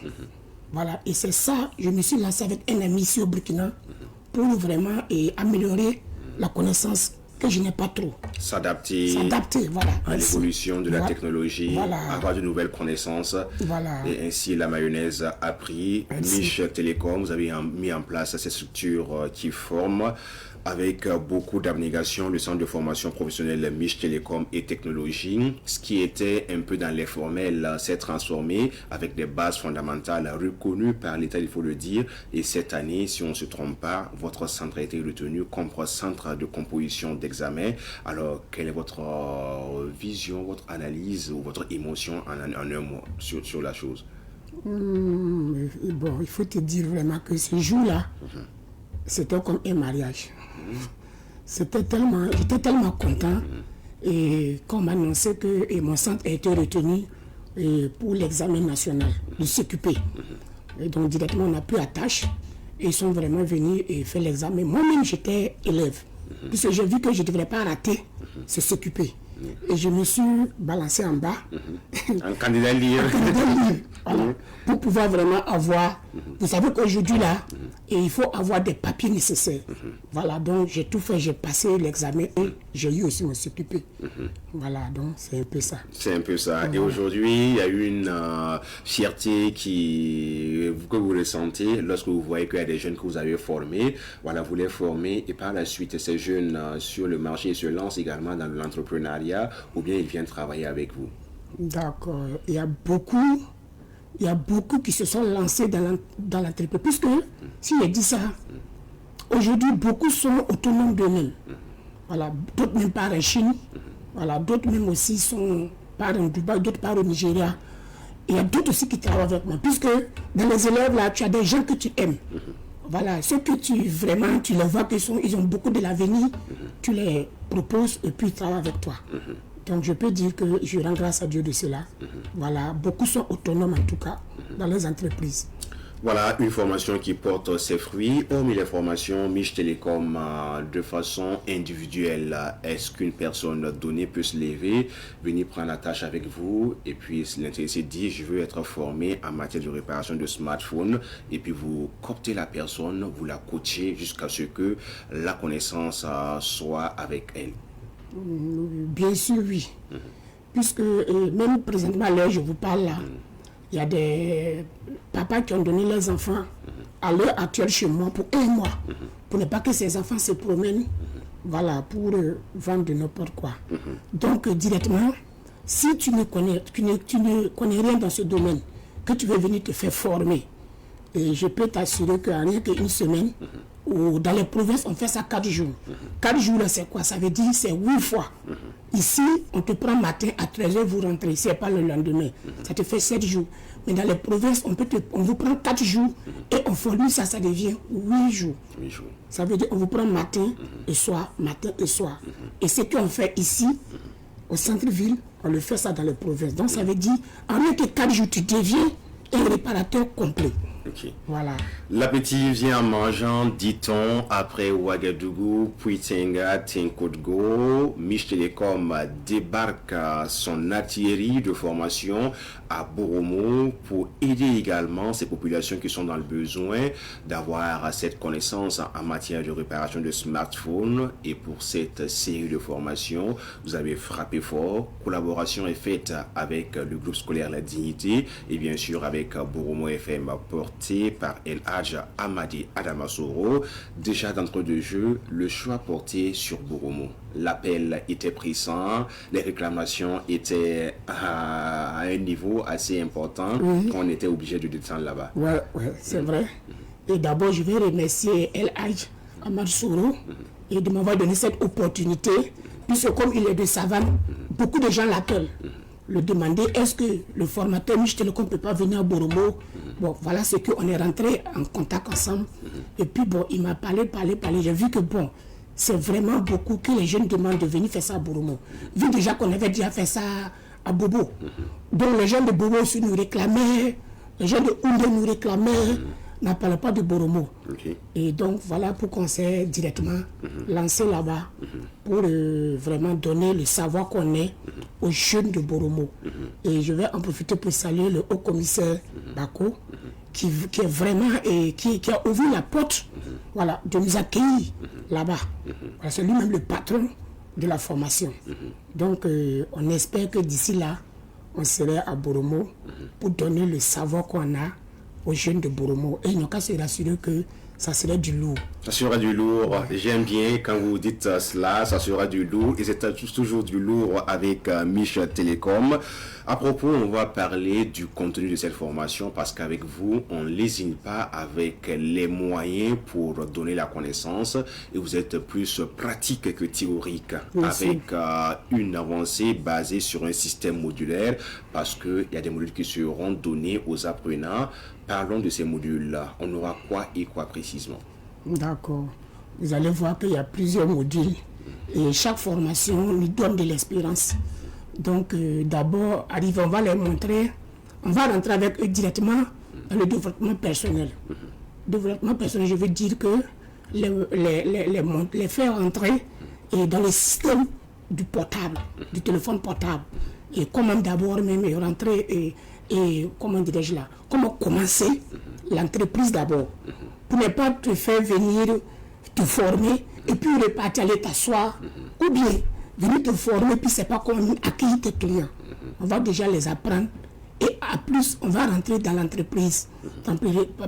Voilà, et c'est ça, je me suis lancé avec un ami ici au Burkina pour vraiment améliorer la connaissance que je n'ai pas trop. S'adapter voilà, à l'évolution de la technologie, avoir de nouvelles connaissances. Voilà. Et ainsi, la mayonnaise a pris. Mich Telecom, vous avez mis en place ces structures qui forment. Avec beaucoup d'abnégation, le centre de formation professionnelle Mich Telecom et Technologie, ce qui était un peu dans l'informel, s'est transformé avec des bases fondamentales reconnues par l'État, il faut le dire. Et cette année, si on ne se trompe pas, votre centre a été retenu comme centre de composition d'examen. Alors, quelle est votre vision, votre analyse ou votre émotion en un mot sur la chose? Bon, il faut te dire vraiment que ce jour-là, c'était comme un mariage. J'étais tellement content et qu'on m'a annoncé que mon centre a été retenu pour l'examen national de s'occuper. Et donc directement on a pris attache et ils sont vraiment venus et faire l'examen. Moi-même j'étais élève puisque j'ai vu que je ne devrais pas rater ce s'occuper. Et je me suis balancé en bas. Un candidat libre. Voilà, pour pouvoir vraiment avoir. Vous savez qu'aujourd'hui là, et il faut avoir des papiers nécessaires. Voilà, donc j'ai tout fait, j'ai passé l'examen et j'ai eu aussi mon s'occuper. Voilà, donc c'est un peu ça. C'est un peu ça. Et aujourd'hui, il y a une fierté que vous ressentez lorsque vous voyez qu'il y a des jeunes que vous avez formés. Voilà, vous les formez et par la suite, ces jeunes sur le marché se lancent également dans l'entrepreneuriat ou bien ils viennent travailler avec vous. D'accord. Il y a beaucoup qui se sont lancés dans l'entreprise. Puisque, si je dis ça, aujourd'hui, beaucoup sont autonomes d'eux-mêmes. Voilà, d'autres même partent en Chine. Voilà, d'autres même aussi partent en Dubaï, d'autres partent au Nigeria. Et il y a d'autres aussi qui travaillent avec moi. Puisque dans les élèves, là, tu as des gens que tu aimes. Voilà, ceux que tu les vois qu'ils ont beaucoup de l'avenir, tu les proposes et puis ils travaillent avec toi. Donc je peux dire que je rends grâce à Dieu de cela. Voilà, beaucoup sont autonomes en tout cas dans les entreprises. Voilà, une formation qui porte ses fruits. Hormis les formations Mich Telecom de façon individuelle, est-ce qu'une personne donnée peut se lever, venir prendre la tâche avec vous et puis l'intéressé dit je veux être formé en matière de réparation de smartphone et puis vous cooptez la personne, vous la coachez jusqu'à ce que la connaissance soit avec elle? Bien sûr, oui. Puisque même présentement, là, je vous parle là, il y a des papas qui ont donné leurs enfants à l'heure actuelle chez moi pour 1 mois, pour ne pas que ces enfants se promènent, voilà, pour vendre de n'importe quoi. Donc, directement, si tu ne connais rien dans ce domaine, que tu veux venir te faire former, et je peux t'assurer qu'en rien qu'une semaine, ou dans les provinces, on fait ça 4 jours. 4 jours, là, c'est quoi? Ça veut dire c'est 8 fois. Ici, on te prend matin à 13h, vous rentrez. C'est pas le lendemain. Ça te fait 7 jours. Mais dans les provinces, on vous prend 4 jours et on formule ça, ça devient 8 jours. 8 jours. Ça veut dire on vous prend matin et soir, matin et soir. Et ce qu'on fait ici, au centre-ville, on le fait ça dans les provinces. Donc ça veut dire, en rien que 4 jours, tu deviens un réparateur complet. Okay. Voilà. L'appétit vient en mangeant, dit-on, après Ouagadougou, puis Tenga, Tenkodgo. Mich Telecom débarque son artillerie de formation à Boromo pour aider également ces populations qui sont dans le besoin d'avoir cette connaissance en matière de réparation de smartphones. Et pour cette série de formations, vous avez frappé fort. Collaboration est faite avec le groupe scolaire La Dignité et bien sûr avec Boromo FM porté par El Hadj Amadi Adamasoro. Déjà d'entre deux jeux, le choix porté sur Boromo. L'appel était pressant, les réclamations étaient à un niveau assez important qu'on était obligé de descendre là-bas. Ouais, c'est vrai. Et d'abord, je vais remercier El Hadj Amadi Soro et de m'avoir donné cette opportunité, puisque comme il est de Savane, beaucoup de gens l'appellent. Le demander, est-ce que le formateur Mich Telecom ne peut pas venir à Boromo? Bon, voilà ce qu'on est rentré en contact ensemble. Et puis bon, il m'a parlé. J'ai vu que bon, c'est vraiment beaucoup que les jeunes demandent de venir faire ça à Boromo. Vu déjà qu'on avait déjà fait ça à Bobo. Donc les gens de Bobo aussi nous réclamaient, les gens de Oundé nous réclamaient, n'en parle pas de Boromo. Okay. Et donc voilà pourquoi on s'est directement lancé là-bas pour vraiment donner le savoir qu'on est aux jeunes de Boromo. Et je vais en profiter pour saluer le haut commissaire Bako qui est vraiment et qui a ouvert la porte voilà, de nous accueillir là-bas. Voilà, c'est lui-même le patron de la formation. Donc on espère que d'ici là, on serait à Boromo pour donner le savoir qu'on a aux jeunes de Boromo. Et ils n'ont qu'à se rassurer que ça serait du lourd. Ça sera du lourd. J'aime bien quand vous dites cela, ça sera du lourd. Et c'est toujours du lourd avec Mich Telecom. À propos, on va parler du contenu de cette formation parce qu'avec vous, on ne lésine pas avec les moyens pour donner la connaissance. Et vous êtes plus pratique que théorique. Merci. Avec une avancée basée sur un système modulaire parce qu'il y a des modules qui seront donnés aux apprenants. Parlons de ces modules-là. On aura quoi et quoi précisément? D'accord. Vous allez voir qu'il y a plusieurs modules et chaque formation nous donne de l'expérience. Donc d'abord, on va les montrer, on va rentrer avec eux directement dans le développement personnel. Développement personnel, je veux dire que les faire entrer et dans le système du portable, du téléphone portable. Et comment d'abord même rentrer et comment dirais-je là, comment commencer l'entreprise d'abord. Pour ne pas te faire venir te former et puis repartir aller t'asseoir. Ou bien venir te former puis c'est pas comment accueillir tes clients. On va déjà les apprendre et à plus on va rentrer dans l'entreprise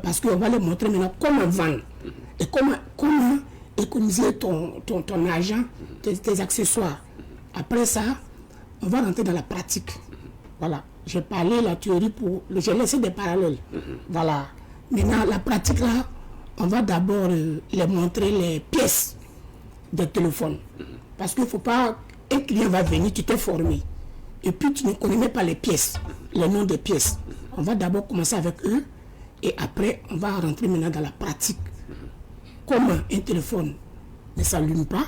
parce qu'on va les montrer maintenant comment vendre et comment économiser ton argent, tes accessoires. Après ça, on va rentrer dans la pratique. Voilà. J'ai parlé la théorie j'ai laissé des parallèles. Voilà. Maintenant, la pratique là, on va d'abord les montrer les pièces de téléphone. Parce qu'il ne faut pas, un client va venir, tu t'es formé. Et puis tu ne connais même pas les pièces, les noms des pièces. On va d'abord commencer avec eux et après on va rentrer maintenant dans la pratique. Comment un téléphone ne s'allume pas,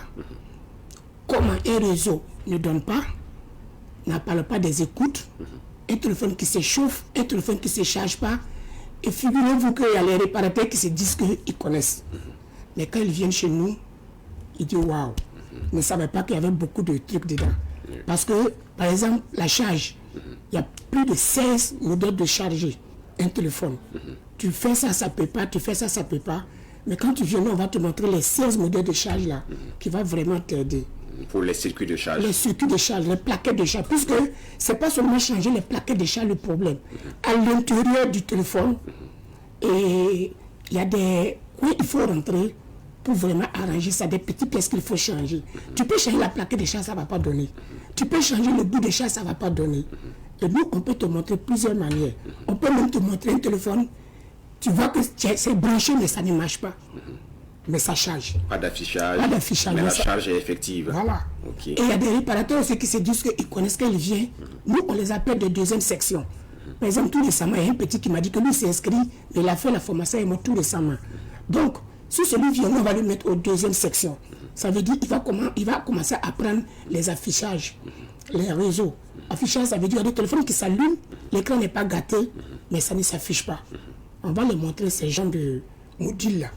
comment un réseau ne donne pas, n'en parle pas des écoutes, un téléphone qui s'échauffe, un téléphone qui ne se charge pas. Et figurez-vous qu'il y a les réparateurs qui se disent qu'ils connaissent. Mais quand ils viennent chez nous, ils disent waouh, ils ne savaient pas qu'il y avait beaucoup de trucs dedans. Parce que, par exemple, la charge, il y a plus de 16 modèles de charger un téléphone. Tu fais ça, ça ne peut pas, tu fais ça, ça ne peut pas. Mais quand tu viens, on va te montrer les 16 modèles de charge là, qui va vraiment t'aider. Pour les circuits de charge. Les circuits de charge, les plaquettes de charge. Puisque ce n'est pas seulement changer les plaquettes de charge le problème. À l'intérieur du téléphone, et il y a des coins il faut rentrer pour vraiment arranger ça, des petites pièces qu'il faut changer. Tu peux changer la plaquette de chat, ça ne va pas donner. Tu peux changer le bout de chat, ça ne va pas donner. Et nous, on peut te montrer plusieurs manières. On peut même te montrer un téléphone, tu vois que c'est branché, mais ça ne marche pas. Mais ça charge. Pas d'affichage. Mais la charge est effective. Voilà. Okay. Et il y a des réparateurs aussi qui se disent qu'ils connaissent qu'elle vient. Nous, on les appelle de deuxième section. Par exemple, tout récemment, il y a un petit qui m'a dit que lui s'est inscrit, mais il a fait la formation et tout récemment. Donc, si celui vient, on va le mettre aux deuxième section. Ça veut dire qu'il va commencer à apprendre les affichages, les réseaux. Affichage, ça veut dire qu'il y a des téléphones qui s'allument, l'écran n'est pas gâté, mais ça ne s'affiche pas. On va les montrer ces genres de modules-là.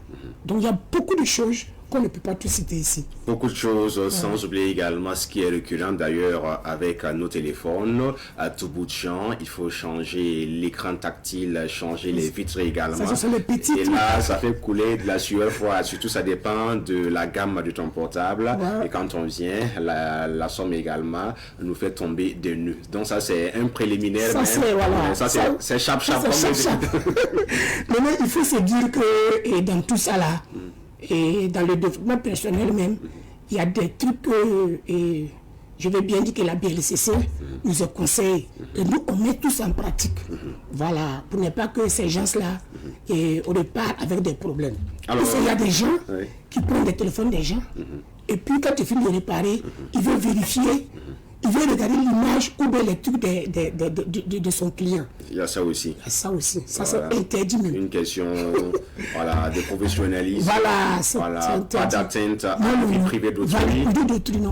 Donc, il y a beaucoup de choses qu'on ne peut pas tout citer ici. Beaucoup de choses, sans oublier également ce qui est récurrent d'ailleurs avec nos téléphones. À tout bout de champ, il faut changer l'écran tactile, changer les vitres également. Ça, les petits et là, ça fait couler de la sueur froide. Surtout, ça dépend de la gamme de ton portable. Ouais. Et quand on vient, la somme également nous fait tomber des nœuds. Donc ça, c'est un préliminaire. Ça, c'est voilà. C'est chap-chap. Maintenant, il faut se dire que et dans tout ça là, et dans le développement personnel même, il y a des trucs et je vais bien dire que la BLCC nous conseille. Et nous, on met tout ça en pratique. Voilà, pour ne pas que ces gens-là repartent avec des problèmes. Alors, parce qu'il y a des gens qui prennent des téléphones des gens, et puis quand tu finis de réparer, ils veulent vérifier, ils veulent regarder l'image ou bien les trucs de son client. Il y a ça aussi. Il y a ça aussi. Ça, c'est interdit même. Une question de professionnalisme. Voilà, pas d'atteinte à la vie privée d'autrui.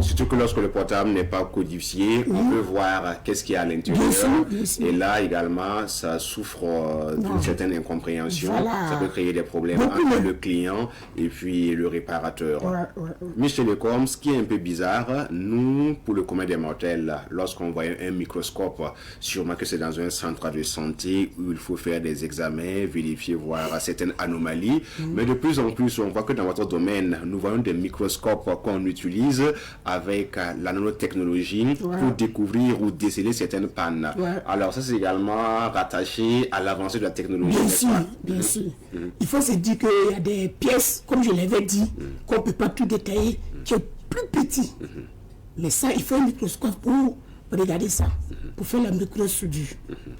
Surtout que lorsque le portable n'est pas codifié, on peut voir qu'est-ce qu'il y a à l'intérieur. Et là également, ça souffre d'une certaine incompréhension. Ça peut créer des problèmes entre le client et puis le réparateur. Mich Telecom, ce qui est un peu bizarre, nous, pour le commun des mortels, lorsqu'on voit un microscope, sûrement que c'est dans un centre de santé où il faut faire des examens, vérifier, voir certaines anomalies. Mais de plus en plus, on voit que dans votre domaine, nous voyons des microscopes qu'on utilise avec la nanotechnologie pour découvrir ou déceler certaines pannes. Alors ça, c'est également rattaché à l'avancée de la technologie. Bien sûr. Il faut se dire qu'il y a des pièces, comme je l'avais dit, qu'on ne peut pas tout détailler, qui est plus petit. Mais ça, il faut un microscope pour regarder ça, pour faire la microsoudure.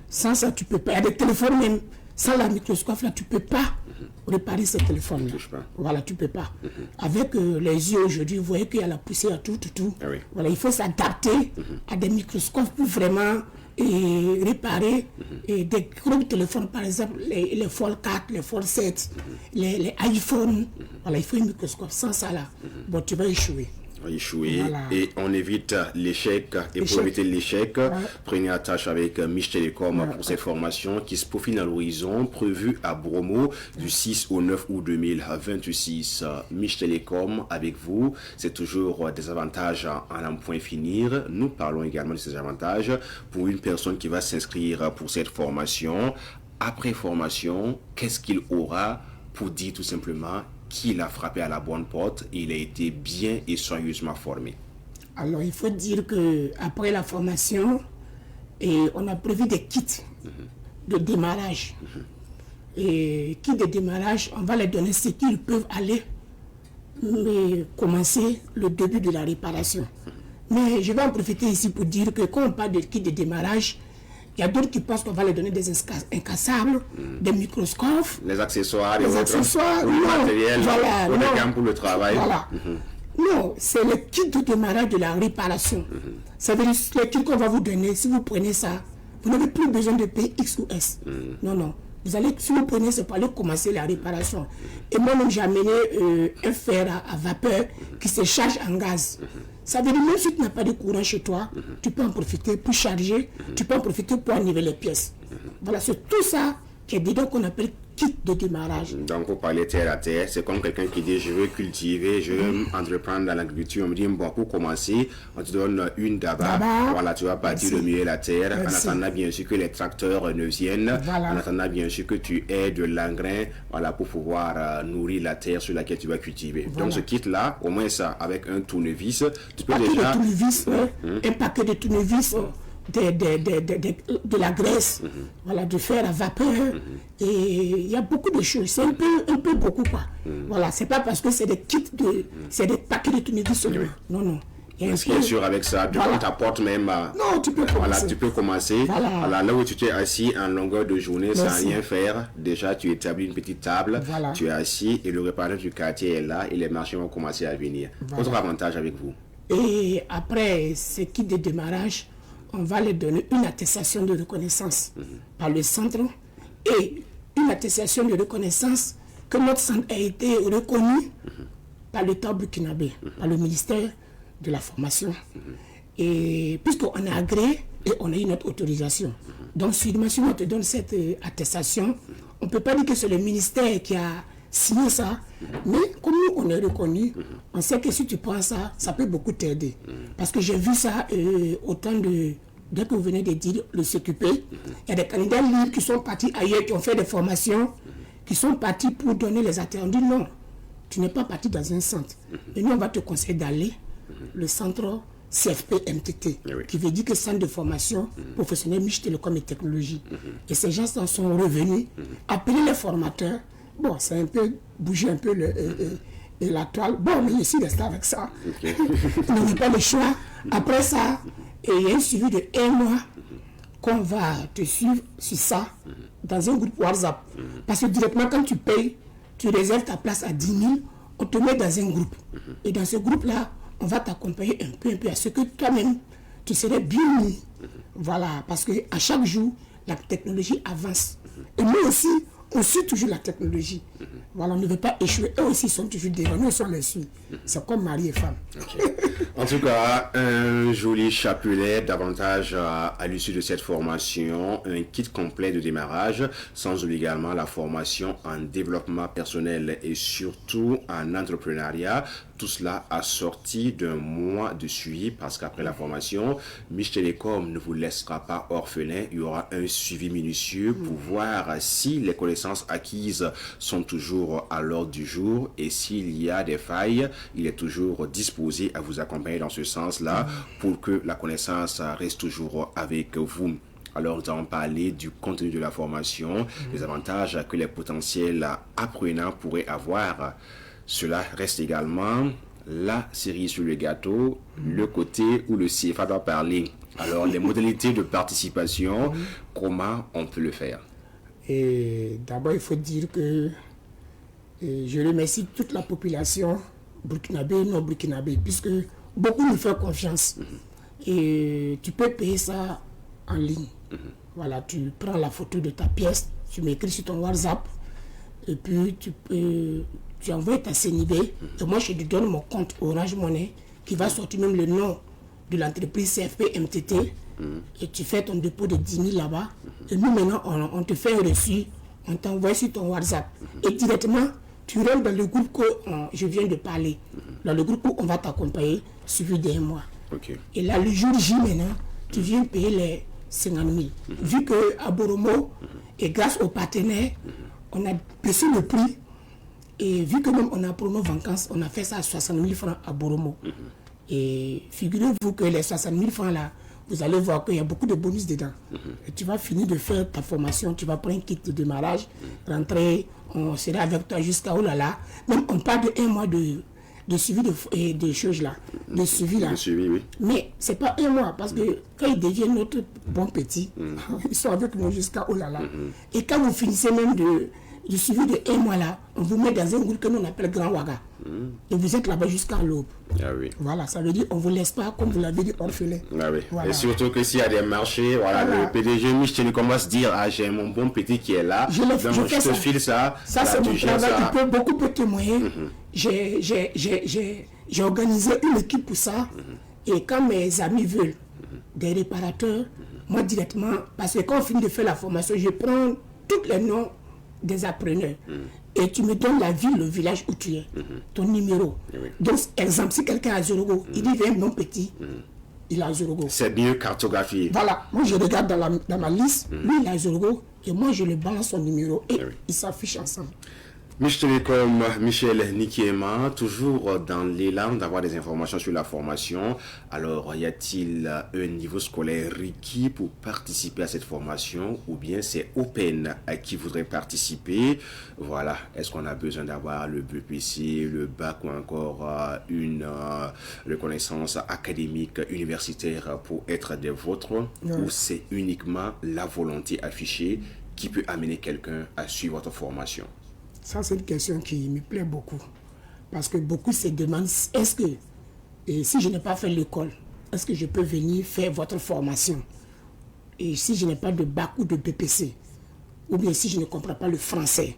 Sans ça, tu ne peux pas. Il y a des téléphones même, sans la microscope, là, tu ne peux pas réparer ces téléphones-là. Voilà, tu ne peux pas. Avec les yeux aujourd'hui, vous voyez qu'il y a la poussière, tout. Voilà, il faut s'adapter à des microscopes pour vraiment réparer des gros téléphones, par exemple, les Fold 4, les Fold 7, les iPhones. Voilà, il faut un microscope. Sans ça, là, bon, tu vas échouer. Et on évite l'échec. Et pour éviter l'échec, prenez attache avec Mich Telecom pour cette formation qui se profile à l'horizon, prévue à Bromo du 6 au 9 août 2026. Mich Telecom avec vous, c'est toujours des avantages à n'en point finir. Nous parlons également de ces avantages pour une personne qui va s'inscrire pour cette formation. Après formation, qu'est-ce qu'il aura pour dire tout simplement qu'il a frappé à la bonne porte et il a été bien et soigneusement formé? Alors, il faut dire qu'après la formation, on a prévu des kits de démarrage. Et kits de démarrage, on va les donner ce qu'ils peuvent aller commencer le début de la réparation. Mais je vais en profiter ici pour dire que quand on parle de kits de démarrage, il y a d'autres qui pensent qu'on va leur donner des incassables, des microscopes. Les accessoires, le matériel, des gammes pour le travail. Voilà. Non, c'est le kit de démarrage de la réparation. Ça veut dire le kit qu'on va vous donner, si vous prenez ça, vous n'avez plus besoin de payer X ou S. Non. Vous allez, si vous prenez, c'est pour aller commencer la réparation. Et moi-même, j'ai amené un fer à vapeur qui se charge en gaz. Ça veut dire même si tu n'as pas de courant chez toi, tu peux en profiter pour charger, tu peux en profiter pour enlever les pièces. Voilà, c'est tout ça qui est dedans qu'on appelle kit de démarrage. Donc, vous parlez terre à terre, c'est comme quelqu'un qui dit je veux cultiver, je veux entreprendre dans l'agriculture. On me dit bon, pour commencer, on te donne une daba. Voilà, tu vas partir de mieux la terre. En attendant bien sûr que les tracteurs ne viennent. En attendant bien sûr que tu aies de l'engrais, voilà, pour pouvoir nourrir la terre sur laquelle tu vas cultiver. Donc, ce kit-là, au moins ça, avec un tournevis, tu peux déjà. Un paquet de tournevis. de la graisse, voilà, de fer à vapeur, et il y a beaucoup de choses. C'est un peu beaucoup, quoi. Voilà, c'est pas parce que c'est des kits c'est des paquets de tournevis seulement. Non, non. Bien sûr, avec ça, on t'apporte même. Non, tu peux commencer. Voilà, tu peux commencer. Voilà. Alors, là où tu t'es assis en longueur de journée sans rien faire, déjà tu établis une petite table, voilà. Tu es assis et le réparateur du quartier est là et les marchés vont commencer à venir. Voilà. Autre avantage avec vous. Et après ce kit de démarrage, on va leur donner une attestation de reconnaissance par le centre et une attestation de reconnaissance que notre centre a été reconnu par l'État burkinabé, par le ministère de la formation. Et puisqu'on a agréé et on a eu notre autorisation. Donc, si on te donne cette attestation, on ne peut pas dire que c'est le ministère qui a signé ça, mais comme nous, on est reconnu, on sait que si tu prends ça, ça peut beaucoup t'aider. Parce que j'ai vu ça autant de... Dès que vous venez de dire le CQP, il y a des candidats libres qui sont partis ailleurs, qui ont fait des formations, qui sont partis pour donner les attentes. On dit non, tu n'es pas parti dans un centre. Et nous, on va te conseiller d'aller le centre CFP MTT, qui veut dire que centre de formation professionnelle Mich Télécom et Technologie. Et ces gens sont revenus, appeler les formateurs. Bon, c'est un peu bouger un peu la toile. Bon, mais je suis resté avec ça. On n'avait pas le choix. Après ça, il y a un suivi de 1 mois qu'on va te suivre sur ça dans un groupe WhatsApp. Parce que directement, quand tu payes, tu réserves ta place à 10 000, on te met dans un groupe. Et dans ce groupe-là, on va t'accompagner un peu à ce que toi-même, tu serais bien mis. Voilà, parce qu'à chaque jour, la technologie avance. Et nous aussi, on suit toujours la technologie. Voilà, on ne veut pas échouer. Eux aussi sont toujours derrière. Nous sommes les suivre. C'est comme mari et femme. Okay. En tout cas, un joli chapelet davantage à l'issue de cette formation, un kit complet de démarrage, sans oublier également la formation en développement personnel et surtout en entrepreneuriat. Tout cela assorti d'un mois de suivi parce qu'après la formation, Mich Télécom ne vous laissera pas orphelin. Il y aura un suivi minutieux pour voir si les connaissances acquises sont toujours à l'ordre du jour et s'il y a des failles, il est toujours disposé à vous accompagner dans ce sens-là pour que la connaissance reste toujours avec vous. Alors, nous allons parler du contenu de la formation, les avantages que les potentiels apprenants pourraient avoir. Cela reste également la cerise sur le gâteau, le côté où le CFA doit parler. Alors, les modalités de participation, comment on peut le faire? Et d'abord, il faut dire que je remercie toute la population burkinabé et non burkinabé, puisque beaucoup nous font confiance. Et tu peux payer ça en ligne. Voilà, tu prends la photo de ta pièce, tu m'écris sur ton WhatsApp, et puis tu envoies ta CNIB, et moi je te donne mon compte Orange Money, qui va sortir même le nom de l'entreprise CFP MTT, et tu fais ton dépôt de 10 000 là-bas, et nous maintenant on te fait un reçu, on t'envoie sur ton WhatsApp, et directement tu rentres dans le groupe que je viens de parler, dans le groupe où on va t'accompagner, suivi d'un mois. Et là, le jour J maintenant, tu viens payer les 50 000. Vu qu'à Boromo, et grâce aux partenaires, on a baissé le prix. Et vu que même on a promo vacances, on a fait ça à 60 000 francs à Boromo. Et figurez-vous que les 60 000 francs là, vous allez voir qu'il y a beaucoup de bonus dedans. Et tu vas finir de faire ta formation, tu vas prendre un kit de démarrage, rentrer, on sera avec toi jusqu'à oh là là. Même on parle de 1 mois de suivi de choses là, de suivi là. Oui. Mais c'est pas 1 mois, parce que quand ils deviennent notre bon petit, ils sont avec nous jusqu'à oh là là. Et quand vous finissez même du suivi de 1 mois là, on vous met dans un groupe que nous on appelle Grand Ouaga. Et vous êtes là-bas jusqu'à l'aube. Voilà, ça veut dire on ne vous laisse pas, comme vous l'avez dit, orphelin. Voilà. Et surtout que s'il y a des marchés, le PDG Mich Télécom va se dire, j'ai mon bon petit qui est là, je te file ça. Ça, c'est mon travail, beaucoup peut témoigner. J'ai organisé une équipe pour ça. Et quand mes amis veulent des réparateurs, moi directement, parce que quand on finit de faire la formation, je prends tous les noms des appreneurs. Et tu me donnes la ville, le village où tu es, ton numéro. Donc, exemple, si quelqu'un a Zorogo, il dit viens mon petit, il a Zorogo. C'est mieux cartographié. Voilà, moi je regarde dans ma liste, lui il a Zorogo, et moi je le balance son numéro, et ils s'affichent ensemble. Télécom, Michel Nikiema, toujours dans l'élan d'avoir des informations sur la formation. Alors, y a-t-il un niveau scolaire requis pour participer à cette formation ou bien c'est open à qui voudrait participer? Voilà, est-ce qu'on a besoin d'avoir le BPC, le bac ou encore une reconnaissance académique universitaire pour être des vôtres ou c'est uniquement la volonté affichée qui peut amener quelqu'un à suivre votre formation? Ça, c'est une question qui me plaît beaucoup. Parce que beaucoup se demandent, est-ce que, et si je n'ai pas fait l'école, est-ce que je peux venir faire votre formation? Et si je n'ai pas de bac ou de BPC, ou bien si je ne comprends pas le français,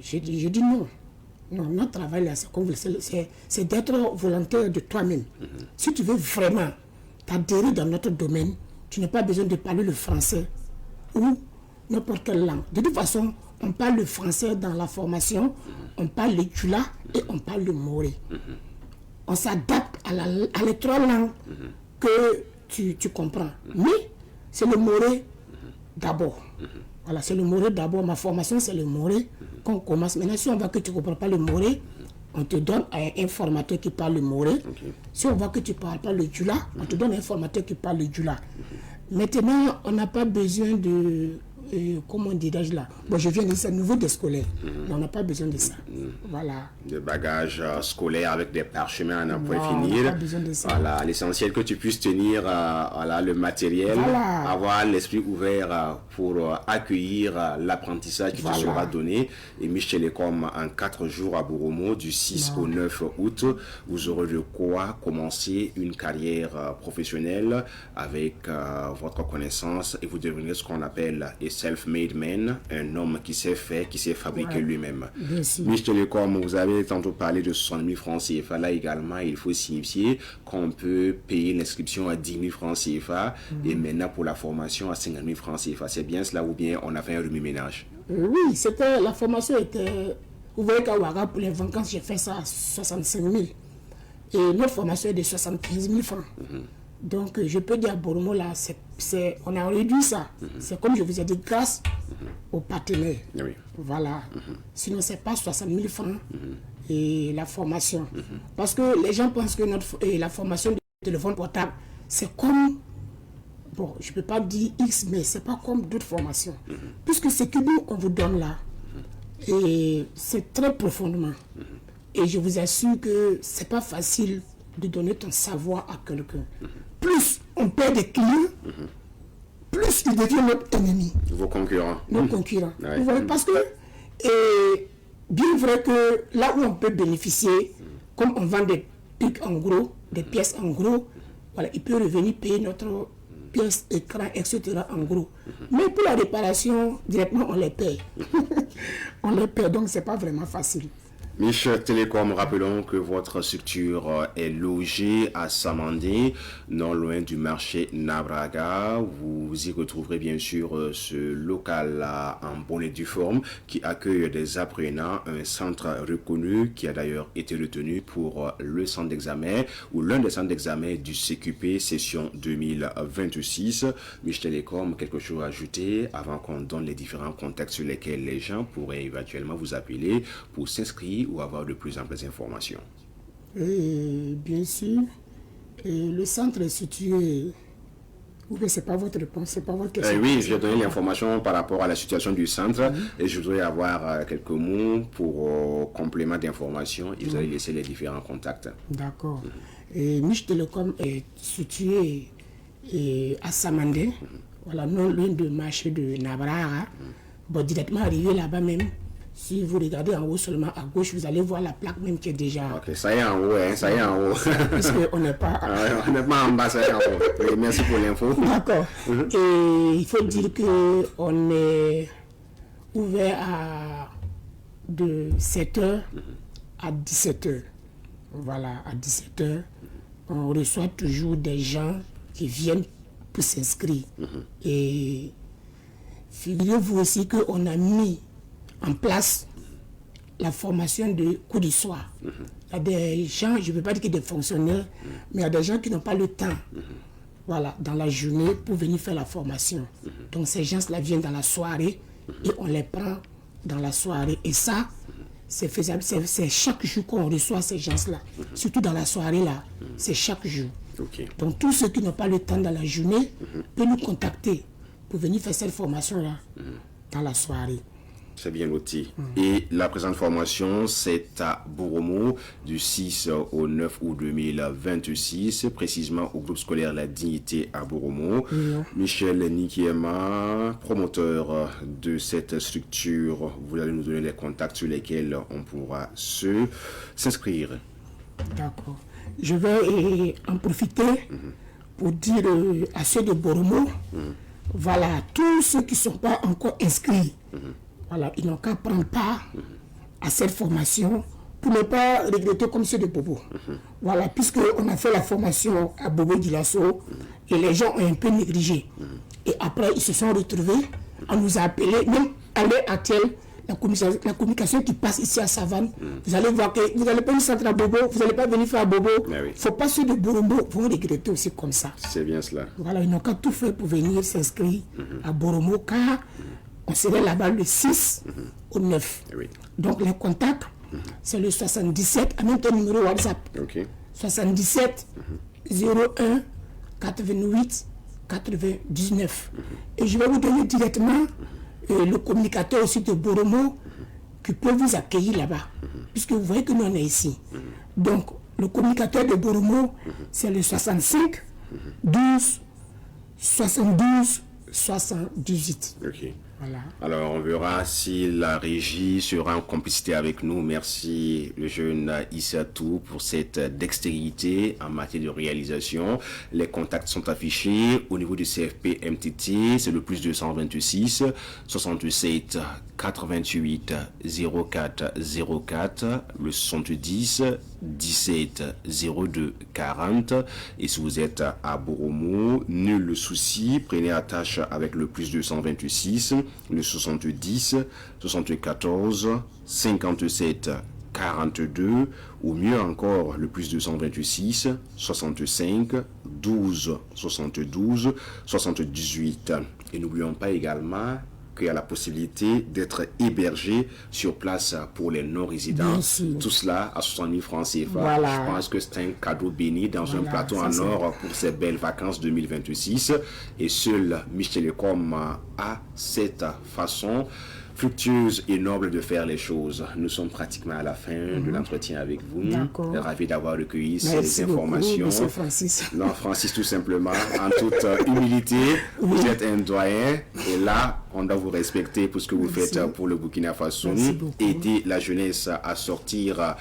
je dis non. Non, notre travail, là, c'est d'être volontaire de toi-même. Si tu veux vraiment t'adhérer dans notre domaine, tu n'as pas besoin de parler le français ou n'importe quelle langue. De toute façon, on parle le français dans la formation, on parle le Jula et on parle le Moré. On s'adapte à les trois langues que tu comprends. Mais c'est le Moré d'abord. Voilà, c'est le Moré d'abord. Ma formation, c'est le Moré qu'on commence. Maintenant, si on voit que tu ne comprends pas le Moré, on te donne un formateur qui parle le Moré. Si on voit que tu ne parles pas le Jula, on te donne un formateur qui parle le Jula. Maintenant, on n'a pas besoin de... comment dirais-je là? Bon, je viens de ça, niveau des scolaires. Mais on n'a pas besoin de ça. Voilà. De bagages scolaires avec des parchemins à n'en point On finir. n'a pas besoin de ça. Voilà, l'essentiel que tu puisses tenir voilà, le matériel, avoir l'esprit ouvert pour accueillir l'apprentissage qui te sera donné. Et Michel Télécom en 4 jours à Boromo, du 6 au 9 août, vous aurez de quoi commencer une carrière professionnelle avec votre connaissance et vous devenez ce qu'on appelle self-made man, un homme qui s'est fait, qui s'est fabriqué lui-même. Michel Télécom, vous avez tantôt parlé de 60 000 francs CFA. Là également, il faut signifier qu'on peut payer l'inscription à 10 000 francs CFA et maintenant pour la formation à 50 000 francs CFA. C'est bien cela ou bien on a fait un remue-ménage? Oui, la formation était... Vous voyez qu'à Ouaga, pour les vacances, j'ai fait ça à 65 000. Et notre formation est de 75 000 francs. Donc, je peux dire à Boromo, là, on a réduit ça. C'est comme je vous ai dit, grâce aux partenaires. Voilà. Sinon, ce n'est pas 60 000 francs et la formation. Parce que les gens pensent que la formation de téléphone portable, c'est comme... Bon, je ne peux pas dire X, mais ce n'est pas comme d'autres formations. Puisque ce que nous, on vous donne là, et c'est très profondément. Et je vous assure que ce n'est pas facile de donner ton savoir à quelqu'un. Plus on perd des clients, plus il devient notre ennemi. Vos concurrents. Nos concurrents. Vous voyez, parce que, et bien vrai que là où on peut bénéficier, comme on vend des pics en gros, des pièces en gros, voilà, il peut revenir payer notre pièce, écran, etc. en gros. Mais pour la réparation, directement, on les paye. On les paye, donc c'est pas vraiment facile. Michel Télécom, rappelons que votre structure est logée à Samandé, non loin du marché Nabraga. Vous y retrouverez bien sûr ce local en bonne et due forme qui accueille des apprenants, un centre reconnu qui a d'ailleurs été retenu pour le centre d'examen ou l'un des centres d'examen du CQP session 2026. Michel Télécom, quelque chose à ajouter avant qu'on donne les différents contacts sur lesquels les gens pourraient éventuellement vous appeler pour s'inscrire ou avoir de plus amples informations? Et bien sûr, le centre est situé... Ou bien c'est pas votre réponse, c'est pas votre question. Oui, j'ai donné l'information par rapport à la situation du centre et je voudrais avoir quelques mots pour complément d'information et vous allez laisser les différents contacts. D'accord. Et Michel Télécom est situé à Samandé, voilà, non loin du marché de Nabraga. Bon, directement arrivé là-bas même. Si vous regardez en haut seulement à gauche, vous allez voir la plaque même qui est déjà... Ok, ça y est en haut, hein, ça y est en haut. Parce qu'on n'est pas... on n'est pas en bas, ça y est en haut. Et merci pour l'info. D'accord. Et il faut dire qu'on est ouvert de 7h à 17h. Voilà, à 17h. On reçoit toujours des gens qui viennent pour s'inscrire. Et figurez-vous aussi qu'on a mis en place la formation de cours du soir. Il y a des gens, je ne veux pas dire que des fonctionnaires, mais il y a des gens qui n'ont pas le temps, voilà, dans la journée pour venir faire la formation. Donc ces gens-là viennent dans la soirée et on les prend dans la soirée. Et ça, c'est faisable. C'est chaque jour qu'on reçoit ces gens-là. Surtout dans la soirée, là. C'est chaque jour. Ok. Donc, tous ceux qui n'ont pas le temps dans la journée peuvent nous contacter pour venir faire cette formation-là dans la soirée. C'est bien noté. Et la présente formation, c'est à Boromo du 6 au 9 août 2026, précisément au groupe scolaire La Dignité à Boromo. Michel Nikiema, promoteur de cette structure, vous allez nous donner les contacts sur lesquels on pourra s'inscrire. D'accord. Je vais en profiter pour dire à ceux de Boromo, voilà, tous ceux qui ne sont pas encore inscrits, voilà, ils n'ont qu'à prendre part à cette formation pour ne pas regretter comme ceux de Bobo. Voilà, puisqu'on a fait la formation à Bobo du Lasso et les gens ont un peu négligé. Et après, ils se sont retrouvés, on nous a appelés, même à l'heure actuelle, la communication qui passe ici à Savane, vous allez voir que vous n'allez pas venir centre à Bobo, vous n'allez pas venir faire à Bobo. Il ne faut pas ceux de Boromo vont regretter aussi comme ça. C'est bien cela. Voilà, ils n'ont qu'à tout faire pour venir s'inscrire à Boromo car on serait là-bas le 6 au 9. Oui. Donc les contacts, c'est le 77, à même ton numéro WhatsApp. 77 01 88 99. Et je vais vous donner directement le communicateur aussi de Boromo qui peut vous accueillir là-bas. Puisque vous voyez que nous on est ici. Donc le communicateur de Boromo, c'est le 65 12 72 78. Ok. Voilà. Alors, on verra si la régie sera en complicité avec nous. Merci, le jeune Issatou, pour cette dextérité en matière de réalisation. Les contacts sont affichés au niveau du CFP MTT. C'est le plus 226 67 88 04 04, le 70 17 02 40. Et si vous êtes à Boromo, nul souci, prenez attache avec le plus 226, le 70 74 57 42, ou mieux encore le plus 226 65 12 72 78. Et n'oublions pas également qu'il y a la possibilité d'être hébergé sur place pour les non-résidents. Tout cela à 60 000 francs CFA. Voilà. Je pense que c'est un cadeau béni dans un plateau en or pour ces belles vacances 2026. Et seul Michel Télécom a cette façon fructueuse et noble de faire les choses. Nous sommes pratiquement à la fin de l'entretien avec vous. Ravi d'avoir recueilli ces informations. Beaucoup, Francis. Non, Francis, tout simplement, en toute humilité, vous êtes un doyen et là, on doit vous respecter pour ce que vous faites pour le Burkina Faso. Aider la jeunesse à sortir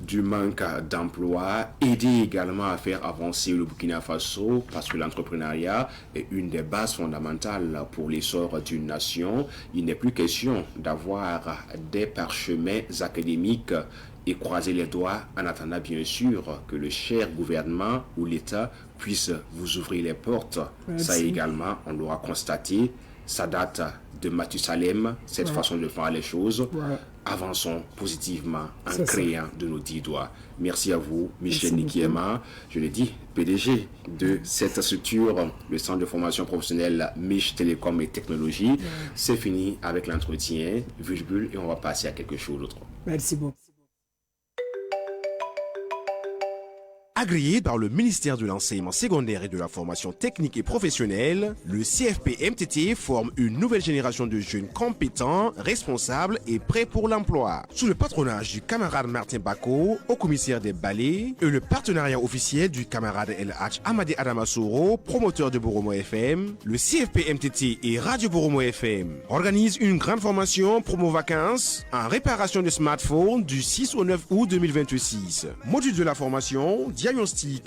du manque d'emploi, aider également à faire avancer le Burkina Faso parce que l'entrepreneuriat est une des bases fondamentales pour l'essor d'une nation. Il n'est plus question d'avoir des parchemins académiques et croiser les doigts en attendant bien sûr que le cher gouvernement ou l'État puisse vous ouvrir les portes. Ça également, on l'aura constaté, ça date de Mathusalem, cette façon de faire les choses. Avançons positivement en créant de nos 10 doigts. Merci à vous, Michel Nikiema, je l'ai dit, PDG de cette structure, le centre de formation professionnelle Mich Télécom et Technologie. C'est fini avec l'entretien, virgule, et on va passer à quelque chose d'autre. Merci beaucoup. Agréé par le ministère de l'Enseignement secondaire et de la formation technique et professionnelle, le CFP MTT forme une nouvelle génération de jeunes compétents, responsables et prêts pour l'emploi. Sous le patronage du camarade Martin Bako, au commissaire des ballets, et le partenariat officiel du camarade LH Amadé Adamasoro, promoteur de Boromo FM, le CFP MTT et Radio Boromo FM organisent une grande formation promo vacances en réparation de smartphones du 6 au 9 août 2026. Module de la formation, diagnostic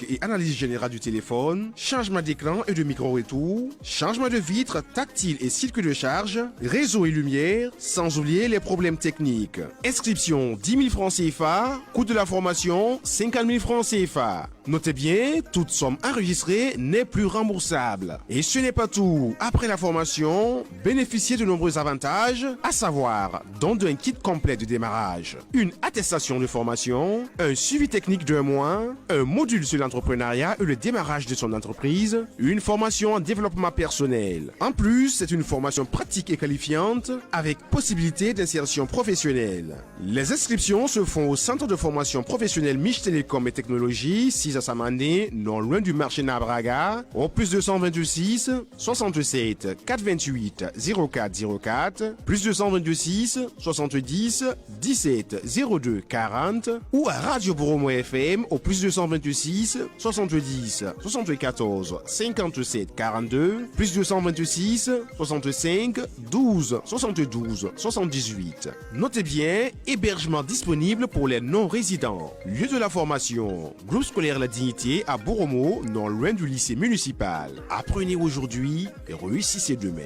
et analyse générale du téléphone, changement d'écran et de micro-retour, changement de vitre tactile et circuit de charge, réseau et lumière, sans oublier les problèmes techniques. Inscription 10 000 francs CFA, coût de la formation 50 000 francs CFA. Notez bien, toute somme enregistrée n'est plus remboursable. Et ce n'est pas tout. Après la formation, bénéficiez de nombreux avantages, à savoir don d'un kit complet de démarrage, une attestation de formation, un suivi technique d'1 mois, un module sur l'entrepreneuriat et le démarrage de son entreprise, une formation en développement personnel. En plus, c'est une formation pratique et qualifiante avec possibilité d'insertion professionnelle. Les inscriptions se font au centre de formation professionnelle Mich Télécom et Technologies, 6 à Samandé, non loin du marché Nabraga, au plus 226 67 428 04 04, plus 226 70 17 02 40 ou à Radio Boromo FM au plus 226 70 74 57 42, plus 226 65 12 72 78. Notez bien, hébergement disponible pour les non-résidents. Lieu de la formation, groupe scolaire La Dignité à Boromo, non loin du lycée municipal. Apprenez aujourd'hui et réussissez demain.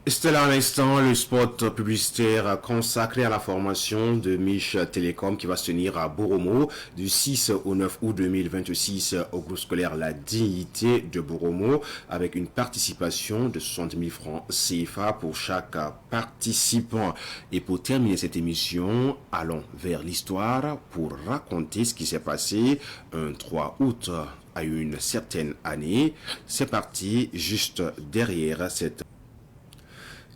C'était là un instant le spot publicitaire consacré à la formation de Mich Télécom qui va se tenir à Boromo du 6 au 9 août 2026 au groupe scolaire La Dignité de Boromo avec une participation de 60 000 francs CFA pour chaque participant. Et pour terminer cette émission, allons vers l'histoire pour raconter ce qui s'est passé un 3 août à une certaine année. C'est parti juste derrière cette.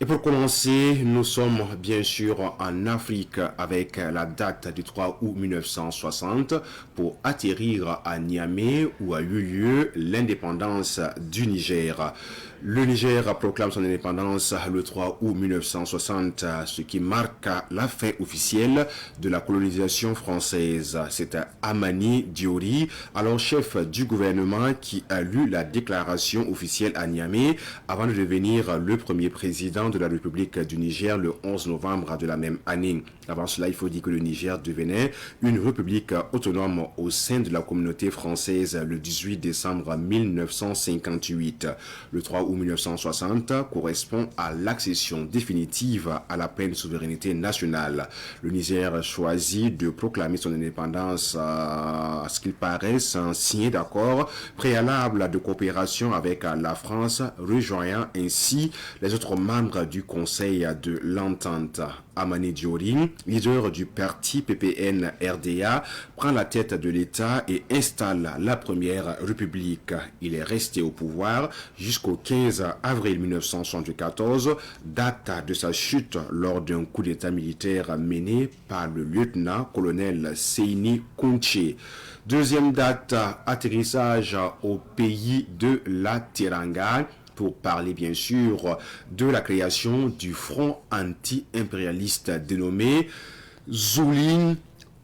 Et pour commencer, nous sommes bien sûr en Afrique avec la date du 3 août 1960 pour atterrir à Niamey où a eu lieu l'indépendance du Niger. Le Niger proclame son indépendance le 3 août 1960, ce qui marque la fin officielle de la colonisation française. C'est Amani Diori, alors chef du gouvernement, qui a lu la déclaration officielle à Niamey avant de devenir le premier président de la République du Niger le 11 novembre de la même année. Avant cela, il faut dire que le Niger devenait une république autonome au sein de la communauté française le 18 décembre 1958. Le 3 août 1960 correspond à l'accession définitive à la pleine souveraineté nationale. Le Niger choisit de proclamer son indépendance, à ce qu'il paraît, sans signer d'accord préalable de coopération avec la France, rejoignant ainsi les autres membres du Conseil de l'Entente. Amani Diori, leader du parti PPN-RDA, prend la tête de l'État et installe la première République. Il est resté au pouvoir jusqu'au 15 avril 1974, date de sa chute lors d'un coup d'État militaire mené par le lieutenant-colonel Seini Kounché. Deuxième date, atterrissage au pays de la Teranga, pour parler bien sûr de la création du front anti-impérialiste dénommé Zulin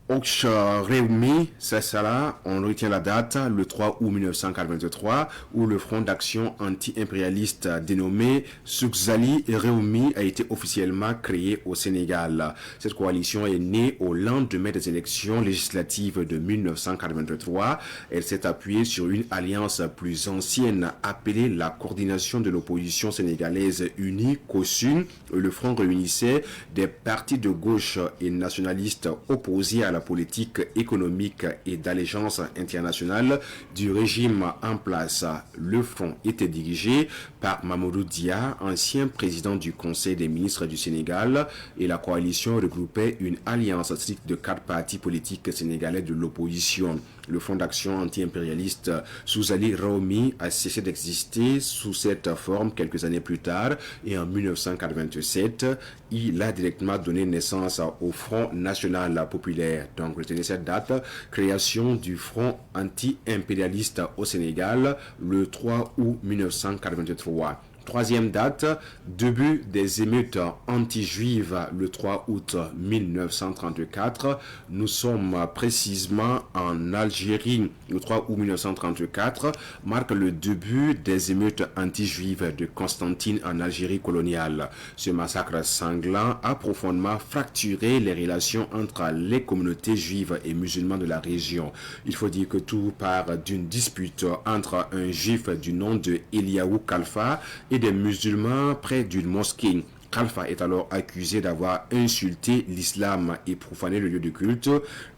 Okshreumi, c'est ça là, on retient la date, le 3 août 1943, où le front d'action anti-impérialiste dénommé Sukzali Reumi a été officiellement créé au Sénégal. Cette coalition est née au lendemain des élections législatives de 1983. Elle s'est appuyée sur une alliance plus ancienne appelée la Coordination de l'opposition sénégalaise unie, COSUN. Le front réunissait des partis de gauche et nationalistes opposés à la politique économique et d'allégeance internationale du régime en place. Le front était dirigé par Mamadou Dia, ancien président du Conseil des ministres du Sénégal, et la coalition regroupait une alliance stricte de 4 partis politiques sénégalais de l'opposition. Le Front d'action anti-impérialiste Sukzali Reumi a cessé d'exister sous cette forme quelques années plus tard, et en 1987, il a directement donné naissance au Front national populaire. Donc, retenez cette date, création du Front anti-impérialiste au Sénégal, le 3 août 1983. Troisième date, début des émeutes anti-juives le 3 août 1934. Nous sommes précisément en Algérie. Le 3 août 1934 marque le début des émeutes anti-juives de Constantine en Algérie coloniale. Ce massacre sanglant a profondément fracturé les relations entre les communautés juives et musulmanes de la région. Il faut dire que tout part d'une dispute entre un juif du nom de Eliaou Kalfa et des musulmans près d'une mosquée. Khalfa est alors accusé d'avoir insulté l'islam et profané le lieu de culte.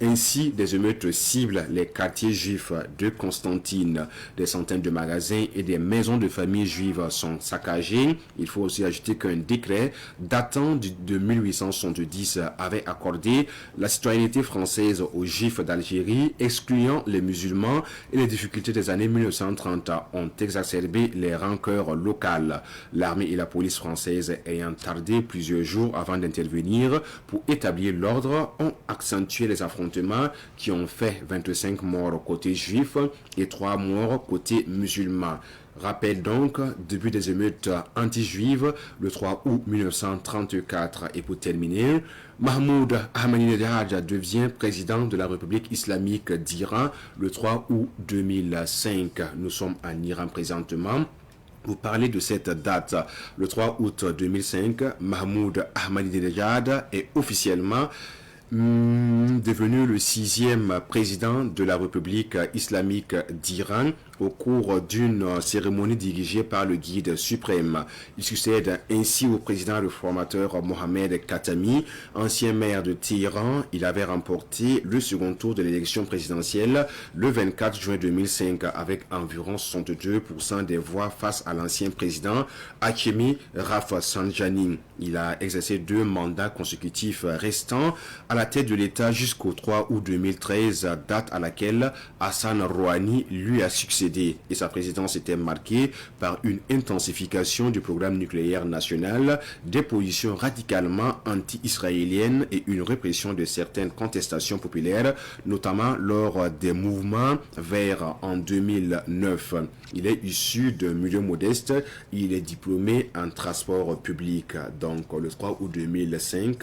Ainsi, des émeutes ciblent les quartiers juifs de Constantine. Des centaines de magasins et des maisons de famille juives sont saccagées. Il faut aussi ajouter qu'un décret datant de 1870 avait accordé la citoyenneté française aux juifs d'Algérie, excluant les musulmans, et les difficultés des années 1930 ont exacerbé les rancœurs locales. L'armée et la police française ayant tardé plusieurs jours avant d'intervenir pour établir l'ordre ont accentué les affrontements qui ont fait 25 morts côté juif et 3 morts côté musulman. Rappel donc, début des émeutes anti-juives le 3 août 1934. Et pour terminer, Mahmoud Ahmadinejad devient président de la République islamique d'Iran le 3 août 2005. Nous sommes en Iran présentement. Vous parlez de cette date, le 3 août 2005, Mahmoud Ahmadinejad est officiellement devenu le 6e président de la République islamique d'Iran au cours d'une cérémonie dirigée par le guide suprême. Il succède ainsi au président réformateur Mohamed Khatami, ancien maire de Téhéran. Il avait remporté le second tour de l'élection présidentielle le 24 juin 2005 avec environ 62% des voix face à l'ancien président Hakemi Rafsanjani. Il a exercé 2 mandats consécutifs restants à la tête de l'État jusqu'au 3 août 2013, date à laquelle Hassan Rouhani lui a succédé. Et sa présidence était marquée par une intensification du programme nucléaire national, des positions radicalement anti-israéliennes et une répression de certaines contestations populaires, notamment lors des mouvements verts en 2009. Il est issu d'un milieu modeste. Il est diplômé en transport public. Donc, le 3 août 2005,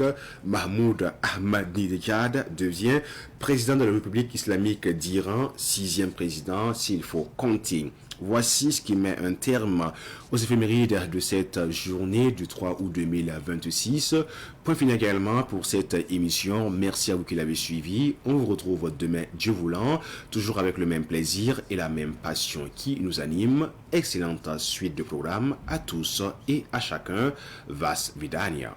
Mahmoud Ahmadinejad devient président de la République islamique d'Iran, 6e président, s'il faut compter. Voici ce qui met un terme aux éphémérides de cette journée du 3 août 2026. Point final également pour cette émission. Merci à vous qui l'avez suivi. On vous retrouve demain, Dieu voulant, toujours avec le même plaisir et la même passion qui nous anime. Excellente suite de programmes à tous et à chacun. Vas Vidania.